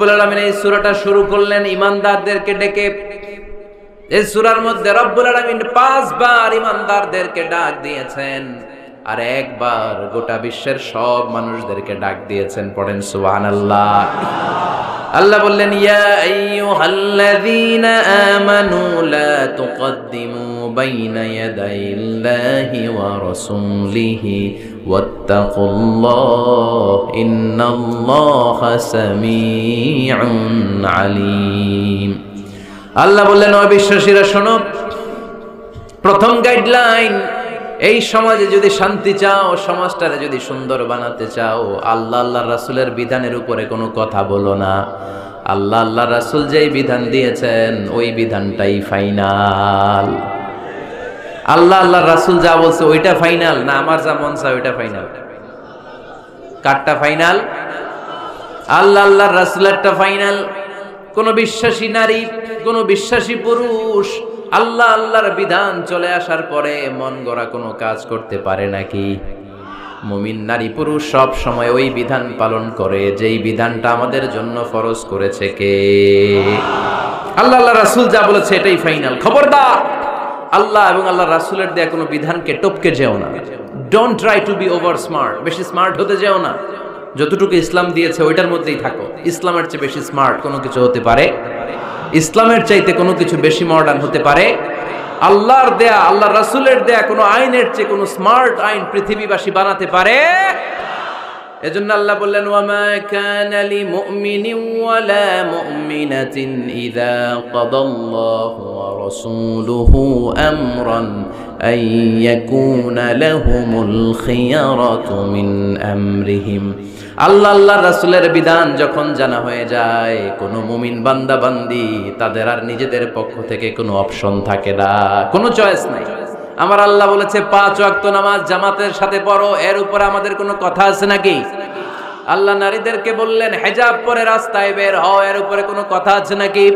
রব্বুল আলামিন এই সূরাটা শুরু করলেন ঈমানদারদেরকে ডেকে। এই সূরার মধ্যে রব্বুল আলামিন 5 বার ঈমানদারদেরকে ডাক দিয়েছেন, আর একবার গোটা বিশ্বের সব মানুষদেরকে ডাক দিয়েছেন। পড়েন সুবহানাল্লাহ। আল্লাহ বললেন, ইয়া আইয়ুহাল্লাযীনা আমানু লা তুকদ্দিমু বাইনা ইয়াদাইল্লাহি ওয়া রাসূলিহি ওয়াত্তাকুল্লাহ ইন্নাল্লাহা সামিউন আলীম। আল্লাহ বললেন, অবিশ্বাসীরা শোনো, প্রথম গাইডলাইন, এই সমাজে যদি শান্তি চাও, সমাজটারে যদি সুন্দর বানাতে চাও, আল্লাহ আল্লাহর রাসূলের বিধানের উপরে কোনো কথা বলো না। আল্লাহ আল্লাহর রাসূল যেই বিধান দিয়েছেন ওই বিধানটাই ফাইনাল। আল্লাহ আল্লাহর রাসূল যা বলছে ওইটা ফাইনাল, না আমার যা মন চায় ওইটা ফাইনাল? কারটা ফাইনাল? আল্লাহ আল্লাহর রাসূলেরটা ফাইনাল। কোন বিশ্বাসী নারী, কোন বিশ্বাসী পুরুষ আল্লাহ আল্লাহর বিধান চলে আসার পরে মন গড়া কোনো কাজ করতে পারে নাকি? মুমিন নারী পুরুষ সব সময় ওই বিধান পালন করে যেই বিধানটা আমাদের জন্য ফরজ করেছে কে? আল্লাহ আল্লাহ রাসূল যা বলেছে এটাই ফাইনাল। খবরদার, আল্লাহ এবং আল্লাহ রাসূলের দেয়া কোনো বিধানকে টপকে যেও না। Don't try to be over smart, বেশি স্মার্ট হতে যেও না। যতটুকু ইসলাম দিয়েছে ওইটার মধ্যেই থাকো। ইসলামের চেয়ে বেশি স্মার্ট কোনো কিছু হতে পারে? ইসলামের চাইতে কোনো কিছু বেশি মডার্ন হতে পারে? আল্লাহর দেয়া, আল্লাহ রাসূলের দেয়া কোনো আইনের চেয়ে কোনো স্মার্ট আইন পৃথিবীবাসী বানাতে পারে? এজন্য আল্লাহ বললেন, ওয়ামা কানা লিমুমিনিন ওয়ালা মুমিনাতিন ইযা কাদাল্লাহু ওয়া রাসূলুহু আমরান আন ইয়াকুনা লাহুমুল খিয়ারাতু মিন আমরিহিম। আল্লাহ আল্লাহর রাসূলের বিধান যখন জানা হয়ে যায়, কোনো মুমিন বান্দা বান্দি তাদের আর নিজেদের পক্ষ থেকে কোনো অপশন থাকে না, কোনো চয়েস নাই। আমার আল্লাহ বলেছে 5 ওয়াক্ত নামাজ জামাতের সাথে পড়ো, এর উপরে আমাদের কোনো কথা আছে নাকি? আল্লাহ নারীদেরকে বললেন হিজাব পরে রাস্তায় বের হও, এর উপরে কোনো কথা আছে নাকি?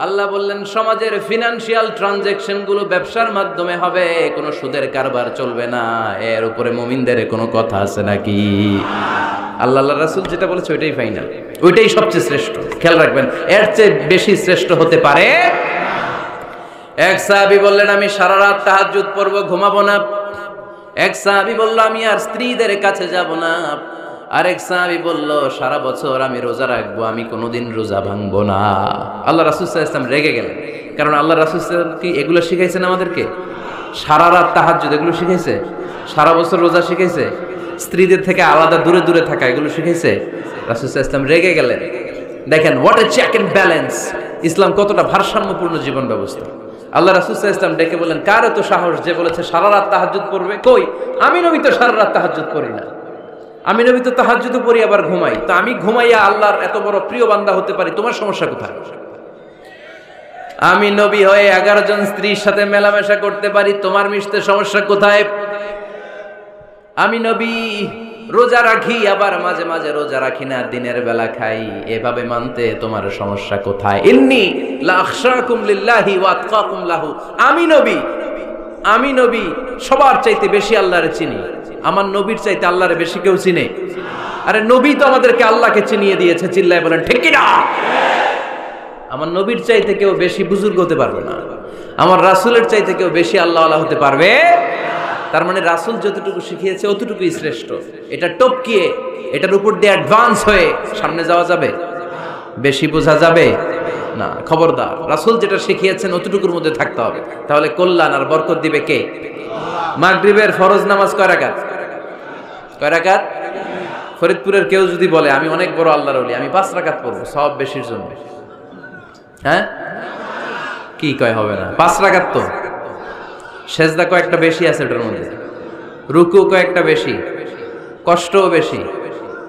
আল্লাহ বললেন সমাজের ফিনান্সিয়াল ট্রানজাকশন গুলো ব্যবসার মাধ্যমে হবে, কোনো সুদের কারবার চলবে না, এর উপরে মুমিনদের কোনো কথা আছে নাকি? আল্লাহ আল্লাহ রাসূল যেটা বলেছে ওইটাই ফাইনাল, ওইটাই সবচেয়ে শ্রেষ্ঠ। খেয়াল রাখবেন, এর চেয়ে বেশি শ্রেষ্ঠ হতে পারে? এক সাহাবী বললেন, আমি সারা রাত তাহাজ্জুদ পড়ব, ঘুমাবো না। এক সাহাবী বলল, আমি আর স্ত্রীদের কাছে যাব না। আরেক সাহাবী বলল, সারা বছর আমি রোজা রাখবো, আমি কোনোদিন রোজা ভাঙবো না। আল্লাহ রাসূল সাল্লাল্লাহু আলাইহি ওয়াসাল্লাম রেগে গেলেন, কারণ আল্লাহ রাসূল সাল্লাল্লাহু আলাইহি ওয়াসাল্লাম কি এগুলো শিখাইছেন আমাদেরকে? সারা রাত তাহাজ্জুদ এগুলো শিখাইছে? সারা বছর রোজা শিখাইছে? স্ত্রীদের থেকে আলাদা দূরে দূরে থাকা এগুলো শিখাইছে? রাসূল সাল্লাল্লাহু আলাইহি ওয়াসাল্লাম রেগে গেলেন। দেখেন what a check and balance, Islam কতটা ভারসাম্যপূর্ণ জীবন ব্যবস্থা। আল্লাহ রাসূল সাল্লাল্লাহু আলাইহি ওয়াসাল্লাম ডেকে বলেন, কার এত সাহস যে বলেছে সারা রাত তাহাজ্জুদ পড়বে? কই, আমি নবী তো সারা রাত তাহাজ্জুদ পড়ি না, আমি নবী তো তাহাজ্জুদও পড়ি আবার ঘুমাই, তো আমি ঘুমাইয়া আল্লাহর এত বড় প্রিয় বান্দা হতে পারি, তোমার সমস্যা কোথায়? আমি নবী হয়ে 11 জন স্ত্রীর সাথে মেলামেশা করতে পারি, তোমার মিশতে সমস্যা কোথায়? আমি নবী রোজা রাখি, আবার মাঝে মাঝে রোজা রাখি না, দিনের বেলা খাই, এভাবে মানতে তোমার সমস্যা কোথায়? ইন্নী লা আখশাকুম লিল্লাহি ওয়া আতকাকুম লাহু। আমি নবী সবার চাইতে বেশি আল্লাহরে চিনি, আমার নবীর চাইতে আল্লাহরে বেশি কেউ চিনে? আরে নবী তো আমাদেরকে আল্লাহকে চিনিয়ে দিয়েছে, চিল্লায় বলেন ঠিক কি না? আমার নবীর চাইতে কেউ বেশি বুজুর্গ হতে পারবে না, আমার রাসূলের চাইতে কেউ বেশি আল্লাহওয়ালা হতে পারবে? তার মানে রাসূল যতটুকু শিখিয়েছে অতটুকুই শ্রেষ্ঠ। এটা টপকিয়ে, এটার উপর দিয়ে অ্যাডভান্স হয়ে সামনে যাওয়া যাবে? বেশি বোঝা যাবে না। খবরদার, রাসূল যেটা শিখিয়েছেন অতটুকুর মধ্যে থাকতে হবে, তাহলে কল্যাণ আর বরকত দিবে কে? মাগরিবের ফরজ নামাজ কয় রাকাত? কয় রাকাত? ফরিদপুরের কেউ যদি বলে আমি অনেক বড় আল্লাহর ওলি, আমি 5 রাকাত পড়বো সব বেশির জন্য, হ্যাঁ কি কয়? হবে না। 5 রাকাত তো সেজদা কয়েকটা বেশি আছে, এটার মধ্যে রুকু কয়েকটা বেশি, কষ্টও বেশি,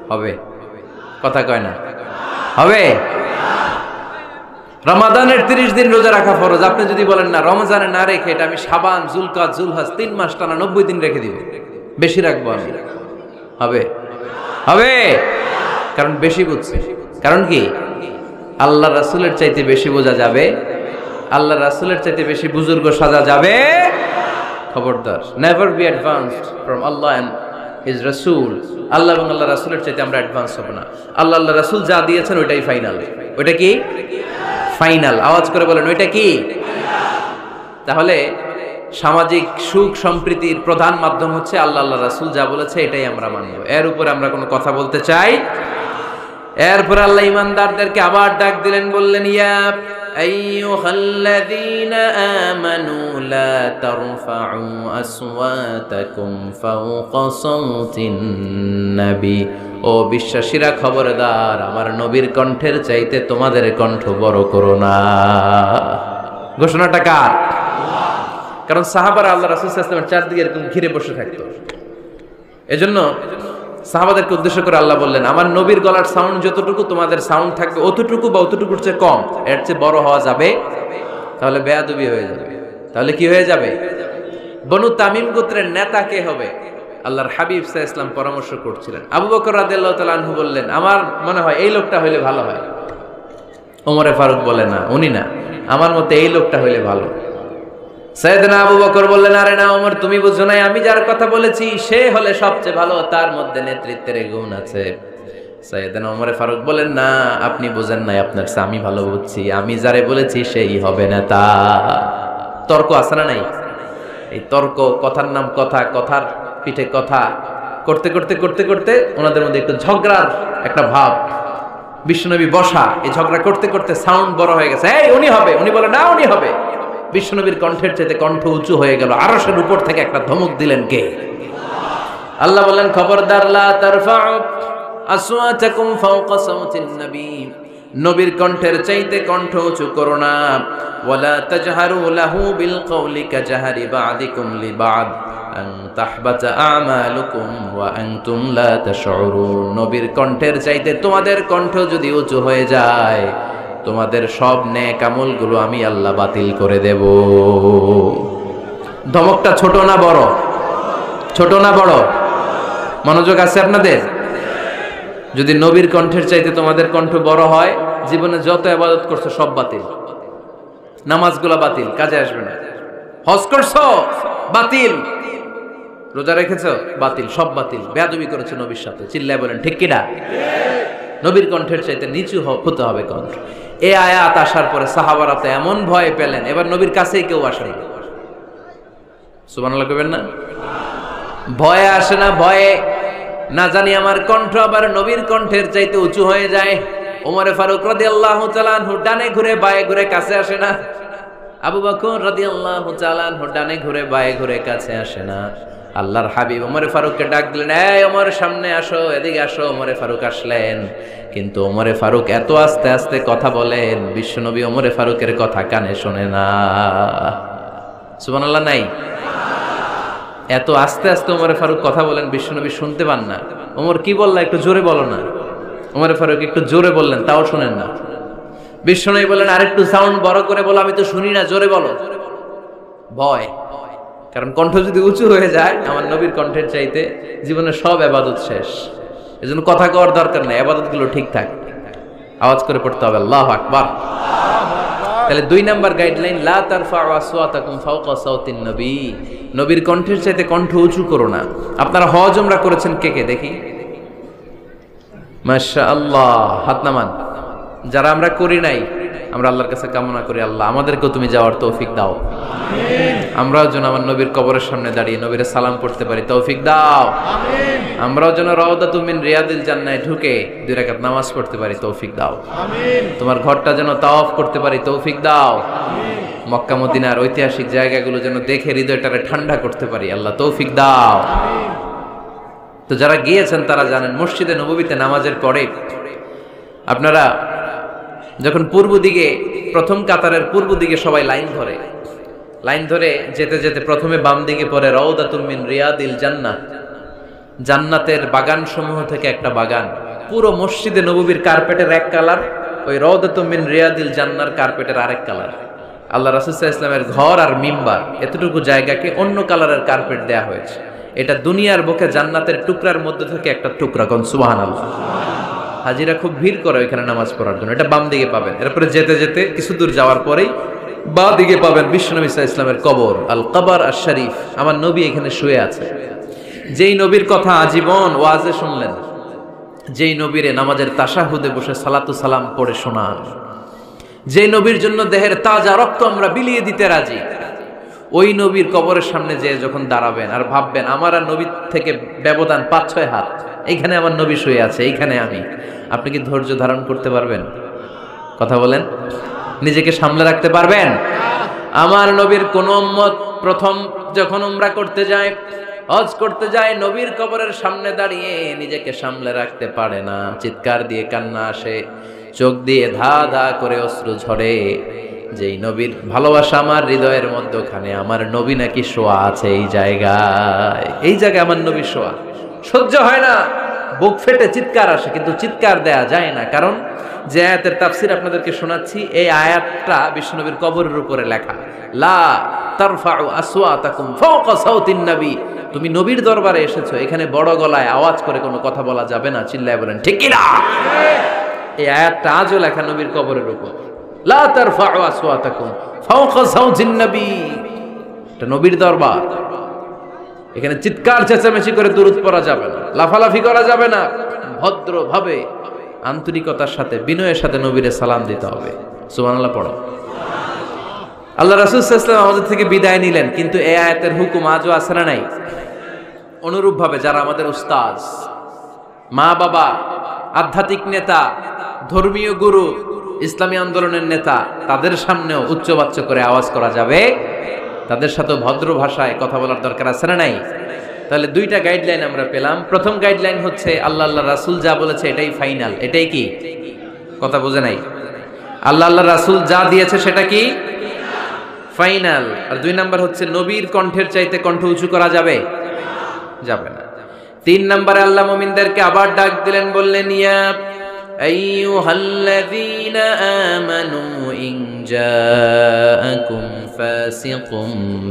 হবে? কথা কয় না, হবে? রমাদানের 30 দিন রোজা রাখা ফরজ, আপনি যদি বলেন না রমজানে না রেখে এটা আমি শাবান, জুলকাদ, জুলহাজ 3 মাস টানা 90 দিন রেখে দিব, বেশি রাখবো আমি, হবে? হবে, কারণ বেশি বুঝছে। কারণ কি? আল্লাহ রাসূলের চাইতে বেশি বোঝা যাবে, আল্লাহ রাসূলের চাইতে বেশি বুজুর্গ সাজা যাবে? খবরদার, never be advanced from Allah and his রাসূল, আল্লাহ এবং আল্লাহ রাসূলের চাইতে আমরা অ্যাডভান্স হব না। আল্লাহ আল্লাহ রাসূল যা দিয়েছেন ওইটাই ফাইনাল। ওইটা কি ফাইনাল? আওয়াজ করে বলেন ওইটা কি? তাহলে সামাজিক সুখ সম্প্রীতির প্রধান মাধ্যম হচ্ছে আল্লাহ আল্লাহ রাসূল যা বলেছে এটাই আমরা মানব। এর উপরে আমরা কোনো কথা বলতে চাই। এরপর আল্লাহ ঈমানদারদেরকে আবার ডাক দিলেন, বললেন ইয়া আইয়ুহাল্লাযীনা আমানু লা তারফাউ আসওয়াতাকুম ফাওকা সাওতিন নবী। ও বিশ্বাসীরা খবরদার, আমার নবীর কণ্ঠের চাইতে তোমাদের কণ্ঠ বড় করো না। ঘোষণাটা কার? কারণ সাহাবারা আল্লাহ রাসূল সাল্লাল্লাহু আলাইহি ওয়াসাল্লামের চারদিকে এরকম ঘিরে বসে থাকতো। এজন্য সাহাবাদেরকে উদ্দেশ্য করে আল্লাহ বললেন, আমার নবীর গলার সাউন্ড যতটুকু তোমাদের সাউন্ড থাকবে অতটুকু বা অতটুকুর চেয়ে কম, এর চেয়ে বড় হওয়া যাবে তাহলে বেয়াদবি হয়ে যাবে। তাহলে কি হয়ে যাবে? বনু তামিম গোত্রের নেতা কে হবে? আল্লাহর হাবিব সাল্লাল্লাহু আলাইহি ওয়াসাল্লাম পরামর্শ করছিলেন। আবু বকর রাদিয়াল্লাহু তাআলা আনহু বললেন, আমার মনে হয় এই লোকটা হইলে ভালো হয়। ওমরে ফারুক বলে, না উনি না, আমার মতে এই লোকটা হইলে ভালো। সাইয়েদনা আবু বকর বললেন, আরে না ওমর, তুমি বুঝো নাই, আমি যার কথা বলেছি সে হলে সবচেয়ে ভালো, তার মধ্যে নেতৃত্বের গুণ আছে। সাইয়েদনা ওমরে ফারুক বলেন, না আপনি বুঝেন নাই, আপনার চেয়ে আমি ভালো বুঝছি, আমি যারে বলেছি সেই হবে নেতা। তর্ক আছে না নাই? এই তর্ক, কথার নাম কথা, কথার পিঠে কথা করতে করতে করতে করতে ওনাদের মধ্যে একটু ঝগড়ার একটা ভাব। বিশ্বনবী বসা, এই ঝগড়া করতে করতে সাউন্ড বড় হয়ে গেছে, এই উনি হবে, উনি বলে না উনি হবে। বিশ্বনবীর কণ্ঠের চাইতে কণ্ঠ উঁচু হয়ে গেল। আরশের উপর থেকে একটা ধমক দিলেন কে? আল্লাহ বললেন, খবরদার লা তারফাউ আসওয়াতাকুম ফাওকা সাওতিন নবী, নবীর কণ্ঠের চাইতে কণ্ঠ উঁচু করো না। ওয়ালা তাজহারু লাহু বিল কওলি কাজহারি বা'দিকুম লিবা'দ আন তাহবাতা আমালুকুম ওয়া আনতুম লা তাশউরুন। নবীর কণ্ঠের চাইতে তোমাদের কণ্ঠ যদি উঁচু হয়ে যায়, তোমাদের সব নেক আমলগুলো আমি আল্লাহ বাতিল করে দেব। ধমকটা ছোট না বড়? ছোট না বড়? মনোযোগ আছে আপনাদের? যদি নবীর কণ্ঠের চাইতে তোমাদের কণ্ঠ বড় হয়, জীবনে যত ইবাদত করছো সব বাতিল। নামাজগুলো বাতিল, কাজে আসবে না। হজ করছো বাতিল, রোজা রেখেছো বাতিল, সব বাতিল। বেয়াদবি করেছো নবীর সাথে, চিল্লায় বলেন ঠিক কিনা? নবীর কণ্ঠের চাইতে নিচু হতে হবে কণ্ঠ। এই আয়াত আসার পরে সাহাবারা তো এমন ভয় পেলেন, এবার নবীর কাছেই কেউ আসেনি। সুবহানাল্লাহ কইবেন না? ভয়ে আসে না, ভয়ে না জানি আমার কণ্ঠ আবার নবীর কণ্ঠের চাইতে উঁচু হয়ে যায়। ওমরে ফারুক রাদিয়াল্লাহু তাআলা আনহু ডানে ঘুরে বায়ে ঘুরে কাছে আসে না। আবু বকর রাদিয়াল্লাহু তাআলা আনহু ডানে ঘুরে বায়ে ঘুরে কাছে আসে না। আল্লাহর হাবিব ওমরে ফারুককে ডাক দিলেন, এই ওমর সামনে আসো, এদিকে আসো। ওমরে ফারুক আসলেন, কিন্তু ওমরে ফারুক এত আস্তে আস্তে কথা বলেন, বিশ্বনবী ওমরে ফারুকের কথা কানে শোনে না। সুবহানাল্লাহ নাই? এত আস্তে আস্তে ওমরে ফারুক কথা বলেন, বিশ্বনবী শুনতে পান না। ওমর কি বললা, একটু জোরে বলো না। ওমরে ফারুক একটু জোরে বললেন, তাও শুনেন না। বিশ্বনবী বললেন, আরেকটু সাউন্ড বড় করে বলো, আমি তো শুনি না, জোরে বলো। ভয়, কারণ কণ্ঠ যদি উঁচু হয়ে যায় আমার নবীর কণ্ঠের চাইতে, জীবনের সব ইবাদত শেষ। এজন্য কথা কওয়ার দরকার নেই, ইবাদতগুলো ঠিকঠাক আওয়াজ করে পড়তে হবে আল্লাহু আকবার। তাহলে 2 নাম্বার গাইডলাইন, লা তারফাউ আসওয়াতাকুম ফাওকা সাওতিন নবী, নবীর কণ্ঠের চাইতে কণ্ঠ উঁচু করো না। আপনারা হজ উমরা করেছেন কে কে দেখি? মাশাআল্লাহ, হাত নামান। যারা আমরা করি নাই, আমরা আল্লাহর কাছে কামনা করি, আল্লাহ আমাদেরকেও তুমি যাওয়ার তৌফিক দাও। আমিন। আমরাও যেন আমার নবীর কবরের সামনে দাঁড়িয়ে নবীর সালাম পড়তে পারি, তৌফিক দাও। আমিন। আমরাও যেন রাউদাতু মিন রিয়াদিল জান্নাহ ঢুকে 2 রাকাত নামাজ পড়তে পারি, তৌফিক দাও। আমিন। তোমার ঘরটা যেন তাওয়াফ করতে পারি, তৌফিক দাও। আমিন। মক্কা মদিনার ঐতিহাসিক জায়গাগুলো যেন দেখে হৃদয়টারে ঠান্ডা করতে পারি, আল্লাহ তৌফিক দাও। আমিন। তো যারা গিয়েছেন তারা জানেন, মসজিদে নববীতে নামাজের পরে আপনারা যখন পূর্ব দিকে, প্রথম কাতারের পূর্ব দিকে সবাই লাইন ধরে যেতে যেতে প্রথমে বাম দিকে পড়ে রাউদাতুম মিন রিয়াদিল জান্নাহ, জান্নাতের বাগান সমূহ থেকে একটা বাগান। পুরো মসজিদে নববীর কার্পেটের এক কালার, ওই রাউদাতুম মিন রিয়াদিল জান্নাহর কার্পেটের আরেক কালার। আল্লাহ রাসূল সাল্লাল্লাহু আলাইহি ওয়াসাল্লামের ঘর আর মিম্বার এতটুকু জায়গাকে অন্য কালারের কার্পেট দেয়া হয়েছে। এটা দুনিয়ার বুকে জান্নাতের টুকরার মধ্যে থেকে একটা টুকরা। কোন সুবহানাল্লাহ। হাজিরা খুব ভিড় করে এখানে নামাজ পড়ার জন্য। এটা বাম দিকে পাবেন। এরপরে যেতে যেতে কিছু দূর যাওয়ার পরেই বাঁ দিকে পাবেন বিশ্বনবী সাল্লাল্লাহু আলাইহি ওয়াসাল্লামের কবর, আল কবর আশ শরীফ। আমার নবী এখানে শুয়ে আছে। যেই নবীর কথা আজীবন ওয়াজে শুনলেন, যেই নবীরে নামাজের তাশাহুদে বসে সালাতু সালাম পড়ে শোনান, যে নবীর জন্য দেহের তাজা রক্ত আমরা বিলিয়ে দিতে রাজি, ওই নবীর কবরের সামনে যে যখন দাঁড়াবেন আর ভাববেন আমার আর নবীর থেকে ব্যবধান 5-6 হাত, এইখানে আমার নবী শুয়ে আছে, এইখানে আমি, আপনি কি ধৈর্য ধারণ করতে পারবেন? কথা বলেন, নিজেকে সামলে রাখতে পারবেন? আমার নবীর কোন উম্মত প্রথম যখন উমরা করতে যায়, হজ করতে যায়, নবীর কবরের সামনে দাঁড়িয়ে নিজেকে সামলে রাখতে পারে না, চিৎকার দিয়ে কান্না আসে, চোখ দিয়ে ধা ধা করে অশ্রু ঝরে। যেই নবীর ভালোবাসা আমার হৃদয়ের মধ্যখানে, আমার নবী নাকি শোয়া আছে এই জায়গায়, এই জায়গায় আমার নবী শোয়া, সহ্য হয় না, বুক ফেটে চিৎকার আসে, কিন্তু চিৎকার দেয়া যায় না। কারণ যে আয়াতের তাফসীর আপনাদেরকে শোনাচ্ছি, এই আয়াতটা বিশ্বনবীর কবরের উপরে লেখা, লা তারফাউ আসওয়াতাকুম ফাওকা সাউতিন নবী, তুমি নবীর দরবারে এসেছো, এখানে বড় গলায় আওয়াজ করে কোনো কথা বলা যাবে না, চিল্লায় বলেন ঠিক কি না? এই আয়াতটা আজও লেখা নবীর কবরের উপর, লা তারফাউ আসওয়াতাকুম ফাওকা সাউতিন নবী, এটা নবীর দরবার, এখানে চিৎকার চেঁচামেচি করে দুরূদ পড়া যাবে না, লাফালাফি করা যাবে না, ভদ্রভাবে আন্তরিকতার সাথে বিনয়ের সাথে নবীরে সালাম দিতে হবে। সুবহানাল্লাহ পড়ো। আল্লাহ রাসূল সাল্লাল্লাহু আলাইহি ওয়াসাল্লাম আমাদের থেকে বিদায় নিলেন, কিন্তু এই আয়াতের হুকুম আজও আছে না নাই? অনুরূপভাবে যারা আমাদের উস্তাদ, মা বাবা, আধ্যাত্মিক নেতা, ধর্মীয় গুরু, ইসলামী আন্দোলনের নেতা, তাদের সামনেও উচ্চবাচ্য করে আওয়াজ করা যাবে, তাদের সাথে ভদ্র ভাষায় কথা বলার দরকার আছে না নাই? তাহলে দুইটা গাইডলাইন আমরা পেলাম। প্রথম গাইডলাইন হচ্ছে আল্লাহ রাসূল যা বলেছে এটাই ফাইনাল, এটাই কি? কথা বোঝে নাই? আল্লাহ রাসূল যা দিয়েছে সেটা কি ফাইনাল। আর 2 নাম্বার হচ্ছে নবীর কণ্ঠের চাইতে কণ্ঠ উঁচু করা যাবে? যাবে না। 3 নম্বরে আল্লাহ মুমিনদেরকে আবার ডাক দিলেন, বললেন ইয়া আইয়ুহাল্লাযীনা আমানু ইন জাআকুম ফাসিকুম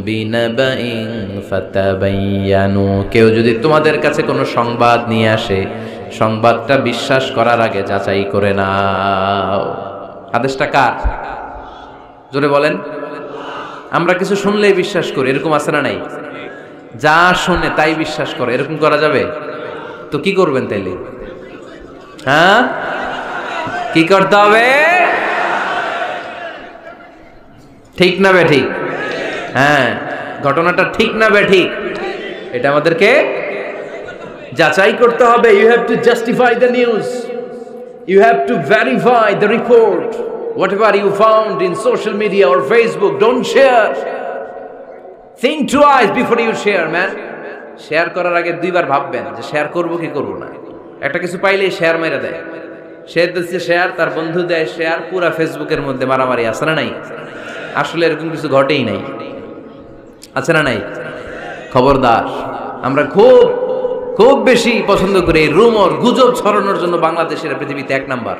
বিনাবাইন ফাতাবায়ানু, কেউ যদি তোমাদের কাছে কোনো সংবাদ নিয়ে আসে, সংবাদটা বিশ্বাস করার আগে যাচাই করে নাও। আদেশটা কার? জোরে বলেন। আমরা কিছু শুনলেই বিশ্বাস করি, এরকম আছে না নাই? যা শুনে তাই বিশ্বাস করে, এরকম করা যাবে? তো কি করবেন তাইলে? হ্যাঁ, কি করতে হবে? ঠিক না বে ঠিক? হ্যাঁ, ঘটনাটা ঠিক না বে ঠিক, এটা আমাদেরকে যাচাই করতে হবে। You have to justify the news, you have to verify the report, whatever you found in social media or Facebook, don't share. Think twice before you share, man. Share করার আগে 2 বার ভাববেন যে শেয়ার করব কি করব না। একটা কিছু পাইলেই শেয়ার মেরে দেয়, সে দিচ্ছে শেয়ার, তার বন্ধু দেয় শেয়ার, পুরা ফেসবুকের মধ্যে মারামারি, আছে না নাই? আসলে এরকম কিছু ঘটেই নাই, আছে না নাই? খবরদার, আমরা খুব খুব বেশি পছন্দ করি এই রুমর, গুজব ছড়ানোর জন্য বাংলাদেশের পৃথিবীতে 1 নাম্বার।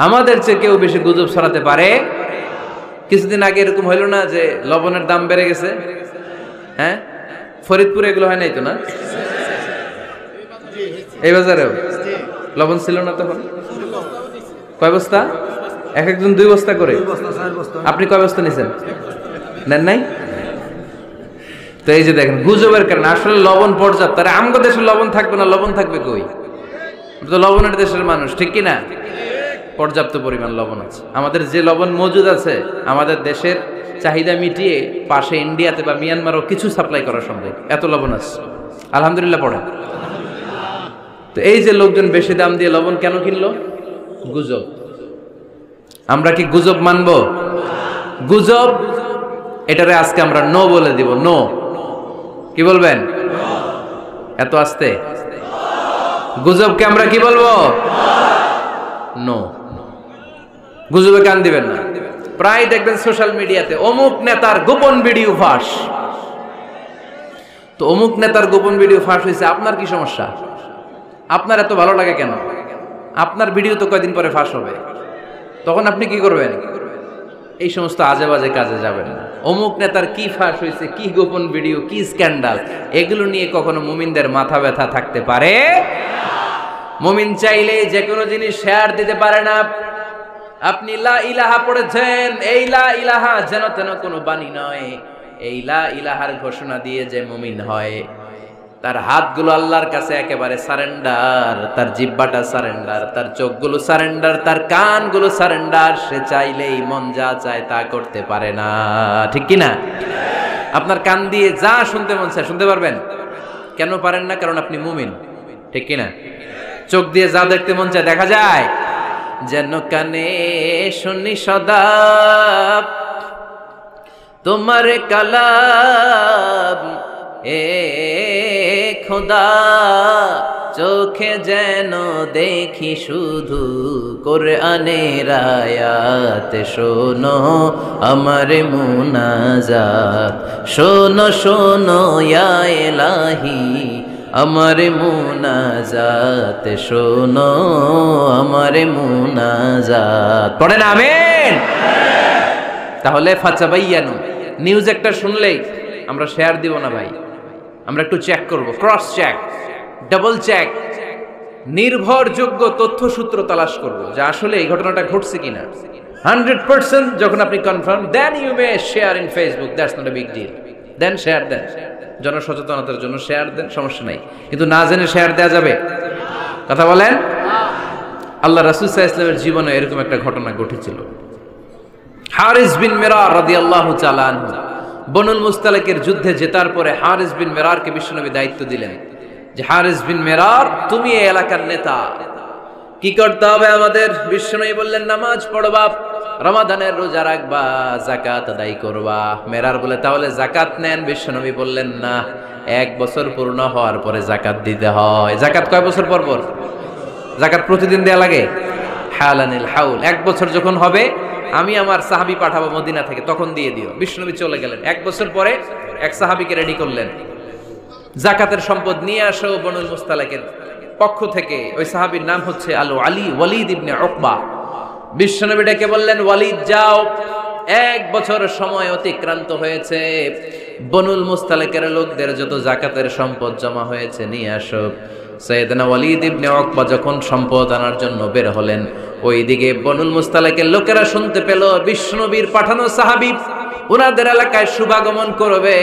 আমাদের চেয়ে কেউ বেশি গুজব ছড়াতে পারে? কিছুদিন আগে এরকম হইল না যে লবণের দাম বেড়ে গেছে? হ্যাঁ, ফরিদপুরে এগুলো হয় নাই তো না? এই বাজারেও লবণ ছিল না তখন? কয় বস্তা? এক একজন 2 বস্তা করে। আপনি কয় বস্তা নিছেন? নেন নাই? তো এই যে দেখেন গুজবের কারণে আসলে লবণ পর্যাপ্ত। আরে আমগো দেশে লবণ থাকবে না, লবণ থাকবে কই? তো লবণের দেশের মানুষ, ঠিক কি না? পর্যাপ্ত পরিমাণ লবণ আছে। আমাদের যে লবণ মজুদ আছে, আমাদের দেশের চাহিদা মিটিয়ে পাশে ইন্ডিয়াতে বা মিয়ানমারও কিছু সাপ্লাই করা সম্ভব, এত লবণ আছে। আলহামদুলিল্লাহ পড়ে। তো এই যে লোকজন বেশি দাম দিয়ে লবণ কেন কিনলো? গুজব। আমরা কি গুজব মানবো? গুজব, এটারে আজকে আমরা নো বলে দিব। নো। কি বলবেন? এত আস্তে? গুজবকে আমরা কি বলবো? নো। গুজবে কান দিবেন না। প্রায় দেখবেন সোশ্যাল মিডিয়াতে অমুক নেতার গোপন ভিডিও ফাঁস। তো অমুক নেতার গোপন ভিডিও ফাঁস হয়েছে, আপনার কি সমস্যা? আপনার এত ভালো লাগে কেন? আপনার ভিডিও তো কয়দিন পরে ফাঁস হবে, তখন আপনি কি করবেন? এই সমস্ত আজে বাজে কাজে যাবেন না। অমুক নেতার কি ফাঁস হয়েছে, কি গোপন ভিডিও, কি স্ক্যান্ডাল, এগুলো নিয়ে কখনো মুমিনদের মাথা ব্যথা থাকতে পারে? মুমিন চাইলে যে কোনো জিনিস শেয়ার দিতে পারে না। আপনি লা ইলাহা পড়েছেন, এই লা ইলাহা যেন তেন কোনো বাণী নয়। এই লা ইলাহার ঘোষণা দিয়ে যে মুমিন হয়, তার হাতগুলো আল্লাহর কাছে একেবারে সারেন্ডার, তার জিহ্বাটা সারেন্ডার, তার চোখগুলো সারেন্ডার, তার কানগুলো সারেন্ডার। সে চাইলেই মন যা চায় তা করতে পারে না, ঠিক কি না? আপনার কান দিয়ে যা শুনতে মন চায় শুনতে পারবেন? কেন পারেন না? কারণ আপনি মুমিন, ঠিক কি না? চোখ দিয়ে যা দেখতে মন চায় দেখা যায়। যেন কানে শুনি সদা তোমার কালাম, এ খোদা চোখে যেন দেখি শুধু কোরআনের আয়াত। শোনো আমার মুনাজাত, শোনো শোনো ইয়া ইলাহি আমার মুনাজাত, শোনো আমার মুনাজাত। পড়েন আমিন। তাহলে ফাতাবায়ানু, নিউজ একটা শুনলেই আমরা শেয়ার দিব না ভাই, আমরা একটু চেক করব, ক্রস চেক, ডাবল চেক, নির্ভরযোগ্য তথ্যসূত্র তালাশ করব যে আসলে এই ঘটনাটা ঘটছে কিনা। 100% যখন আপনি confirm, then you may share in Facebook, that's not a big deal. দেন শেয়ার দেন, জনসচেতনতার জন্য শেয়ার দেন, সমস্যা নাই। কিন্তু না জেনে শেয়ার দেওয়া যাবে? কথা বলেন। আল্লাহ রাসূল সাল্লাল্লাহু আলাইহি ওয়াসাল্লামের জীবনে এরকম একটা ঘটনা ঘটেছিল। হারিস বিন মিরার রাদিয়াল্লাহু তাআলা আনহু বনুল মুস্তালিকের যুদ্ধে জেতার পরে হারিস বিন মিরারকে বিশ্বনবী দায়িত্ব দিলেন যে হারিস বিন মিরার, তুমি এই এলাকার নেতা, কি করতে হবে আমাদের? বিশ্বনবী বললেন, নামাজ পড়বা, রমাদানের রোজা রাখবা, যাকাত আদায় করবা। মেরার বলে, তাহলে যাকাত নেন? বিশ্বনবী বললেন, না, 1 বছর পূর্ণ হওয়ার পরে যাকাত দিতে হয়। যাকাত কয় বছর পর পর? যাকাত প্রতিদিন দেয়া লাগে। হালানিল হাউল, 1 বছর যখন হবে আমি আমার সাহাবী পাঠাবো মদিনা থেকে, তখন দিয়ে দিও। বিশ্বনবী চলে গেলেন। 1 বছর পরে এক সাহাবীকে রেডি করলেন, যাকাতের সম্পদ নিয়ে আসো বনুল মুস্তালিকের পক্ষ থেকে। ওই সাহাবীর নাম হচ্ছে ওয়ালিদ ইবনে উকবা। বিশ্বনবী ডেকে বললেন, ওয়ালিদ যাও, 1 বছর সময় অতিক্রান্ত হয়েছে, বনুল মুস্তালিকের লোকদের যত যাকাতের সম্পদ জমা হয়েছে নিয়ে আসো। সাইয়েদনা ওয়ালিদ ইবনে উকবা যখন সম্পদ আনার জন্য বের হলেন, ওইদিকে বনুল মুস্তালিকের লোকেরা শুনতে পেল বিশ্বনবীর পাঠানো সাহাবী ওনাদের এলাকায় শুভাগমন করবে।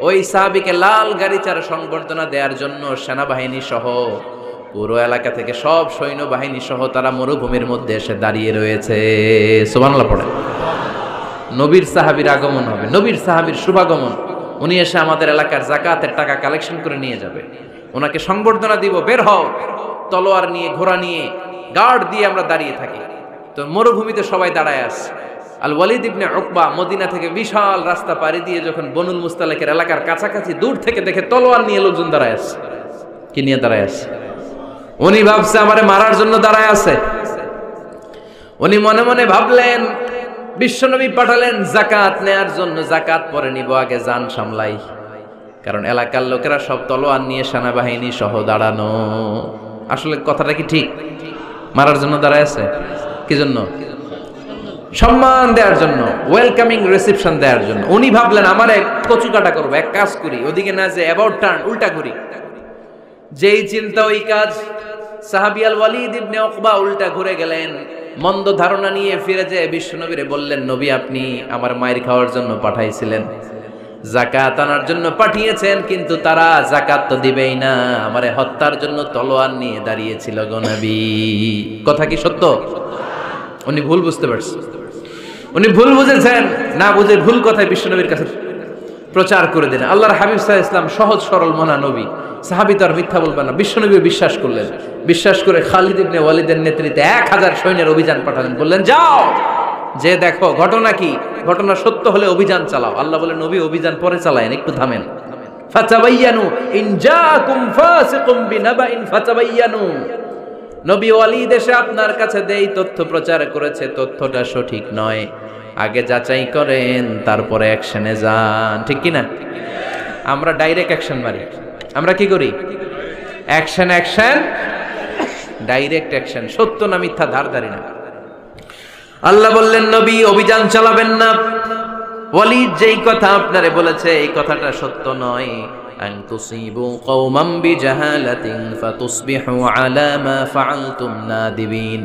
ওই সাহাবীকে লাল গাড়িচার সংবর্ধনা দেওয়ার জন্য সেনাবাহিনী সহ পুরো এলাকা থেকে সব সৈন্যবাহিনী সহ তারা মরুভূমির মধ্যে এসে দাঁড়িয়ে রয়েছে। সুবহানাল্লাহ পড়ে। নবীর সাহাবীর আগমন হবে, নবীর সাহাবীর শুভাগমন। উনি এসে আমাদের এলাকার যাকাতের টাকা কালেকশন করে নিয়ে যাবে, ওনাকে সংবর্ধনা দিব, বের হও। তলোয়ার নিয়ে, ঘোড়া নিয়ে, গার্ড দিয়ে আমরা দাঁড়িয়ে থাকি। তো মরুভূমিতে সবাই দাঁড়ায় আছে। আল ওয়ালিদ ইবনে উকবা মদিনা থেকে বিশাল রাস্তা পাড়ি দিয়ে যখন বনুল মুস্তালিকের এলাকার কাছাকাছি দূর থেকে দেখে তলোয়ার নিয়ে লোকজন দাঁড়ায় আছে। কি নিয়ে দাঁড়ায় আছে? উনি ভাবছে আমারে মারার জন্য দাঁড়ায় আছে। উনি মনে মনে ভাবলেন, বিশ্বনবী পাঠালেন যাকাত নেয়ার জন্য, যাকাত পরে নিব, আগে জান সামলাই। কারণ এলাকার লোকেরা সব তলোয়ার নিয়ে সেনাবাহিনী সহ দাঁড়ানো। আসলে কথাটা কি ঠিক? মারার জন্য দাঁড়ায় আছে? কি জন্য? সম্মান দেওয়ার জন্য, ওয়েলকামিং রিসেপশন দেওয়ার জন্য। উনি ভাবলেন আমারে কচু কাটা করবো, এক কাজ করি, ওদিকে না যে অ্যাবাউট টার্ন, উল্টা করি। যেই চিন্তা ওই কাজ। সাহাবী আল ওয়ালিদ ইবনে উকবা উল্টা ঘুরে গেলেন, মন্দ ধারণা নিয়ে ফিরে যেয়ে বিশ্বনবীরে বললেন, নবী আপনি আমার মায়ের খাওয়ার জন্য পাঠাইছিলেন, যাকাত আনার জন্য পাঠিয়েছেন, কিন্তু তারা যাকাত তো দিবেই না, আমারে হত্যার জন্য তলোয়ার নিয়ে দাঁড়িয়েছিল গো নবী। কথা কি সত্য? উনি ভুল বুঝতে পারছেন, উনি ভুল বুঝেছেন। না বুঝে ভুল কথায় বিশ্বনবীর কাছে প্রচার করে দিলেন। আল্লাহর হাবিব সাল্লাল্লাহু আলাইহি ওয়াসাল্লাম সহজ সরল মনা নবী, সাহাবী তো আর মিথ্যা বলবেন না। বিশ্বনবী বিশ্বাস করলেন। বিশ্বাস করে খালিদ ইবনে ওয়ালিদের নেতৃত্বে 1000 সৈন্যের অভিযান পাঠালেন। বললেন, যাও, যে দেখো ঘটনা কি, ঘটনা সত্য হলে অভিযান চালাও। আল্লাহ বলে, নবী অভিযান পরে চালায়েন, একটু থামেন। ফাতাবায়ানু ইন জাআকুম ফাসিকুম বিনাবাইন ফাতাবায়ানু। নবী ওয়ালিদ এসে আপনার কাছে দেই তথ্য প্রচার করেছে, তথ্যটা সঠিক নয়, আগে যাচাই করেন, তারপরে অ্যাকশনে যান। ঠিক কি না? আমরা ডাইরেক্ট অ্যাকশন মারি। আমরা কি করি? Action, action, direct action. সত্য না মিথ্যা ধার ধারি না। আল্লাহ বললেন, নবী অভিযান চালাবেন না। ওয়ালিদ যেই কথা আপনারে বলেছে এই কথাটা সত্য নয়, আন তুসিবু কওমান বিজাহালাতিন ফাতুসবিহু আলা মা ফাআলতুম নাদিবিন।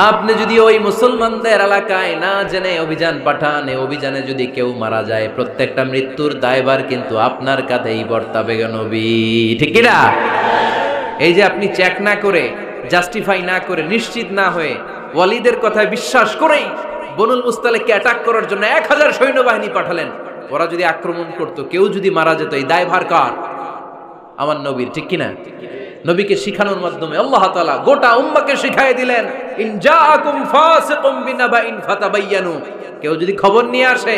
আপনি যদি ওই মুসলমানদের এলাকায় না জেনে অভিযান পাঠান, এই অভিযানে যদি কেউ মারা যায়, প্রত্যেকটা মৃত্যুর দায়ভার কিন্তু আপনার কাঁধেই বর্তাবে গো নবী। ঠিক কি না? এই যে আপনি চেক না করে, জাস্টিফাই না করে, নিশ্চিত না হয়ে, ওয়ালিদের কথায় বিশ্বাস করেই বনুল মুস্তালিককে অ্যাটাক করার জন্য 1000 সৈন্যবাহিনী পাঠালেন। ওরা যদি আক্রমণ করতো, কেউ যদি মারা যেত, এই দায়ভার কার? আমার নবীর। ঠিক কিনা? নবীকে শিখানোর মাধ্যমে আল্লাহ তাআলা গোটা উম্মাহকে শিখাই দিলেন, ইন জাআকুম ফাসিকুম বিনাবাইন ফাতাবায়ানু। কেউ যদি খবর নিয়ে আসে,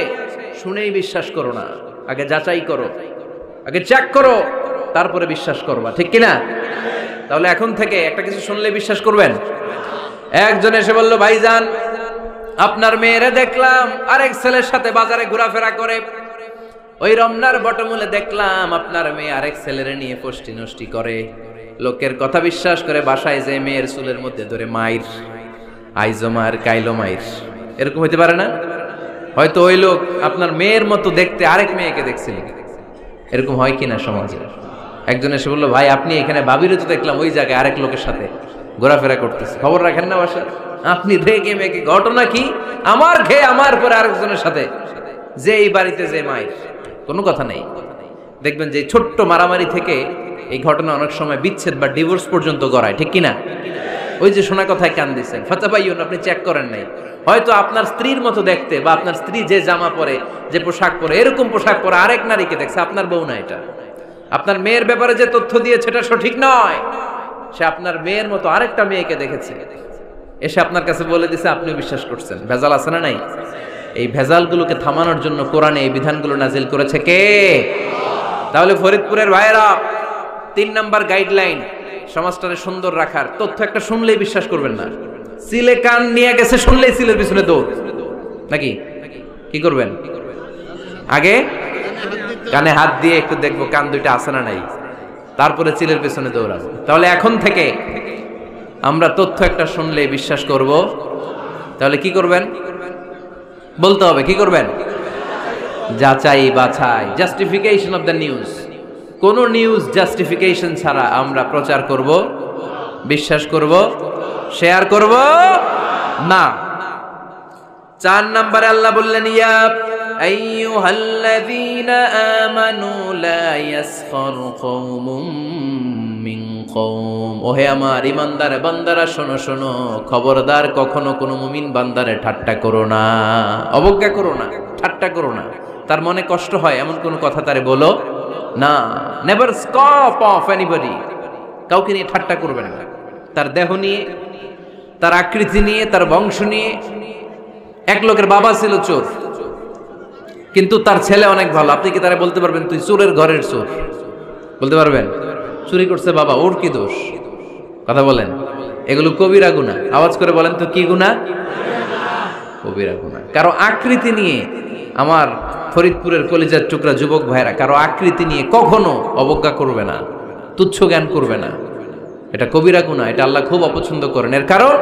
শুনেই বিশ্বাস করো না, আগে যাচাই করো, আগে চেক করো, তারপরে বিশ্বাস করবা। ঠিক কিনা? তাহলে এখন থেকে একটা কিছু শুনলে বিশ্বাস করবেন? একজন এসে বলল, ভাইজান আপনার মেয়েরে দেখলাম আরেক ছেলের সাথে বাজারে ঘোরাফেরা করে, ওই রমনার বটমূলে দেখলাম আপনার মেয়ে আরেক ছেলেরে নিয়ে পষ্টি নষ্টি করে। লোকের কথা বিশ্বাস করে বাসায় যে মেয়ের চুলের মধ্যে ধরে মাইর, আইজো মার কাইলো মাইর। এরকম হইতে পারে না? হয়তো ওই লোক আপনার মেয়ের মতো দেখতে আরেক মেয়েকে দেখছিল। এরকম হয় কিনা সমাজে? একজন এসে বললো, ভাই আপনি এখানে ভাবিরও তো দেখলাম ওই জায়গায় আরেক লোকের সাথে ঘোরাফেরা করতেছে, খবর রাখেন না বাসা? আপনি রেগে মেগে, ঘটনা কি? আমার খেয়ে আমার পরে আরেকজনের সাথে, যে এই বাড়িতে যে মায়ের, কোনো কথা নেই। দেখবেন যে ছোট্ট মারামারি থেকে এই ঘটনা অনেক সময় বিচ্ছেদ বা ডিভোর্স পর্যন্ত গড়ায়। ঠিক কিনা? ওই যে শোনা কথায় কান দিচ্ছেন, ফাতাবাইয়ুন, আপনি চেক করেন নাই। হয়তো আপনার স্ত্রীর মতো দেখতে বা আপনার স্ত্রী যে জামা পরে, যে পোশাক পরে, এরকম পোশাক পরে আরেক নারীকে দেখছে, আপনার বউ না এটা। আপনার মেয়ের ব্যাপারে যে তথ্য দিয়েছে এটা সঠিক নয়, সে আপনার মেয়ের মতো আরেকটা মেয়েকে দেখেছে, এসে আপনার কাছে বলে দিছে, আপনিও বিশ্বাস করছেন। ভেজাল আছে না নাই? এই ভেজালগুলোকে থামানোর জন্য কোরআনে এই বিধানগুলো নাজিল করেছে কে? তাহলে ফরিদপুরের ভাইয়েরা, 3 নাম্বার গাইডলাইন সমাজটারে সুন্দর রাখার, তথ্য একটা শুনলেই বিশ্বাস করবেন না। সিলে কান নিয়ে গেছে, শুনলেই সিলের পিছনে দৌড়, নাকি? কি করবেন? আগে কানে হাত দিয়ে একটু দেখবো কান দুইটা আছে না নাই, তারপরে চিলের পেছনে দৌড়াবো। তাহলে এখন থেকে আমরা তথ্য একটা শুনলে বিশ্বাস করব। তাহলে কি করবেন? বলতে হবে কি করবেন? যাচাই বাছাই, জাস্টিফিকেশন অফ দ্য নিউজ। কোন নিউজ জাস্টিফিকেশন ছাড়া আমরা প্রচার করব, বিশ্বাস করব, শেয়ার করব না। 4 নম্বরে আল্লাহ বললেন, ইয়া আইয়ুহাল্লাযীনা আমানু লা ইয়াসখার কওমুম মিন কওম। ওহে আমার ঈমানদার বান্দারা, শোনো শোনো, খবরদার কখনো কোনো মুমিন বান্দারে ঠাট্টা করো না, অবজ্ঞা করো না, ঠাট্টা করো না। তার মনে কষ্ট হয় এমন কোন কথা তারে বলো না। Never scoff of anybody. কাউকে নিয়ে ঠাট্টা করবেন না, তার দেহ নিয়ে, তার আকৃতি নিয়ে, তার বংশ নিয়ে। এক লোকের বাবা ছিল চোর, কিন্তু তার ছেলে অনেক ভালো। আপনি কি তারা বলতে পারবেন তুই চোরের ঘরের চোর? বলতে পারবেন? চুরি করছে বাবা, ওর কি দোষ? কথা বলেন। এগুলো কবিরা গুনাহ। আওয়াজ করে বলেন তো, কি গুনাহ? কবিরা গুনাহ। কারো আকৃতি নিয়ে, আমার ফরিদপুরের কলিজার টুকরা যুবক ভাইরা, কারো আকৃতি নিয়ে কখনো অবজ্ঞা করবে না, তুচ্ছ জ্ঞান করবে না। এটা কবিরা গুনাহ, এটা আল্লাহ খুব অপছন্দ করেন। এর কারণ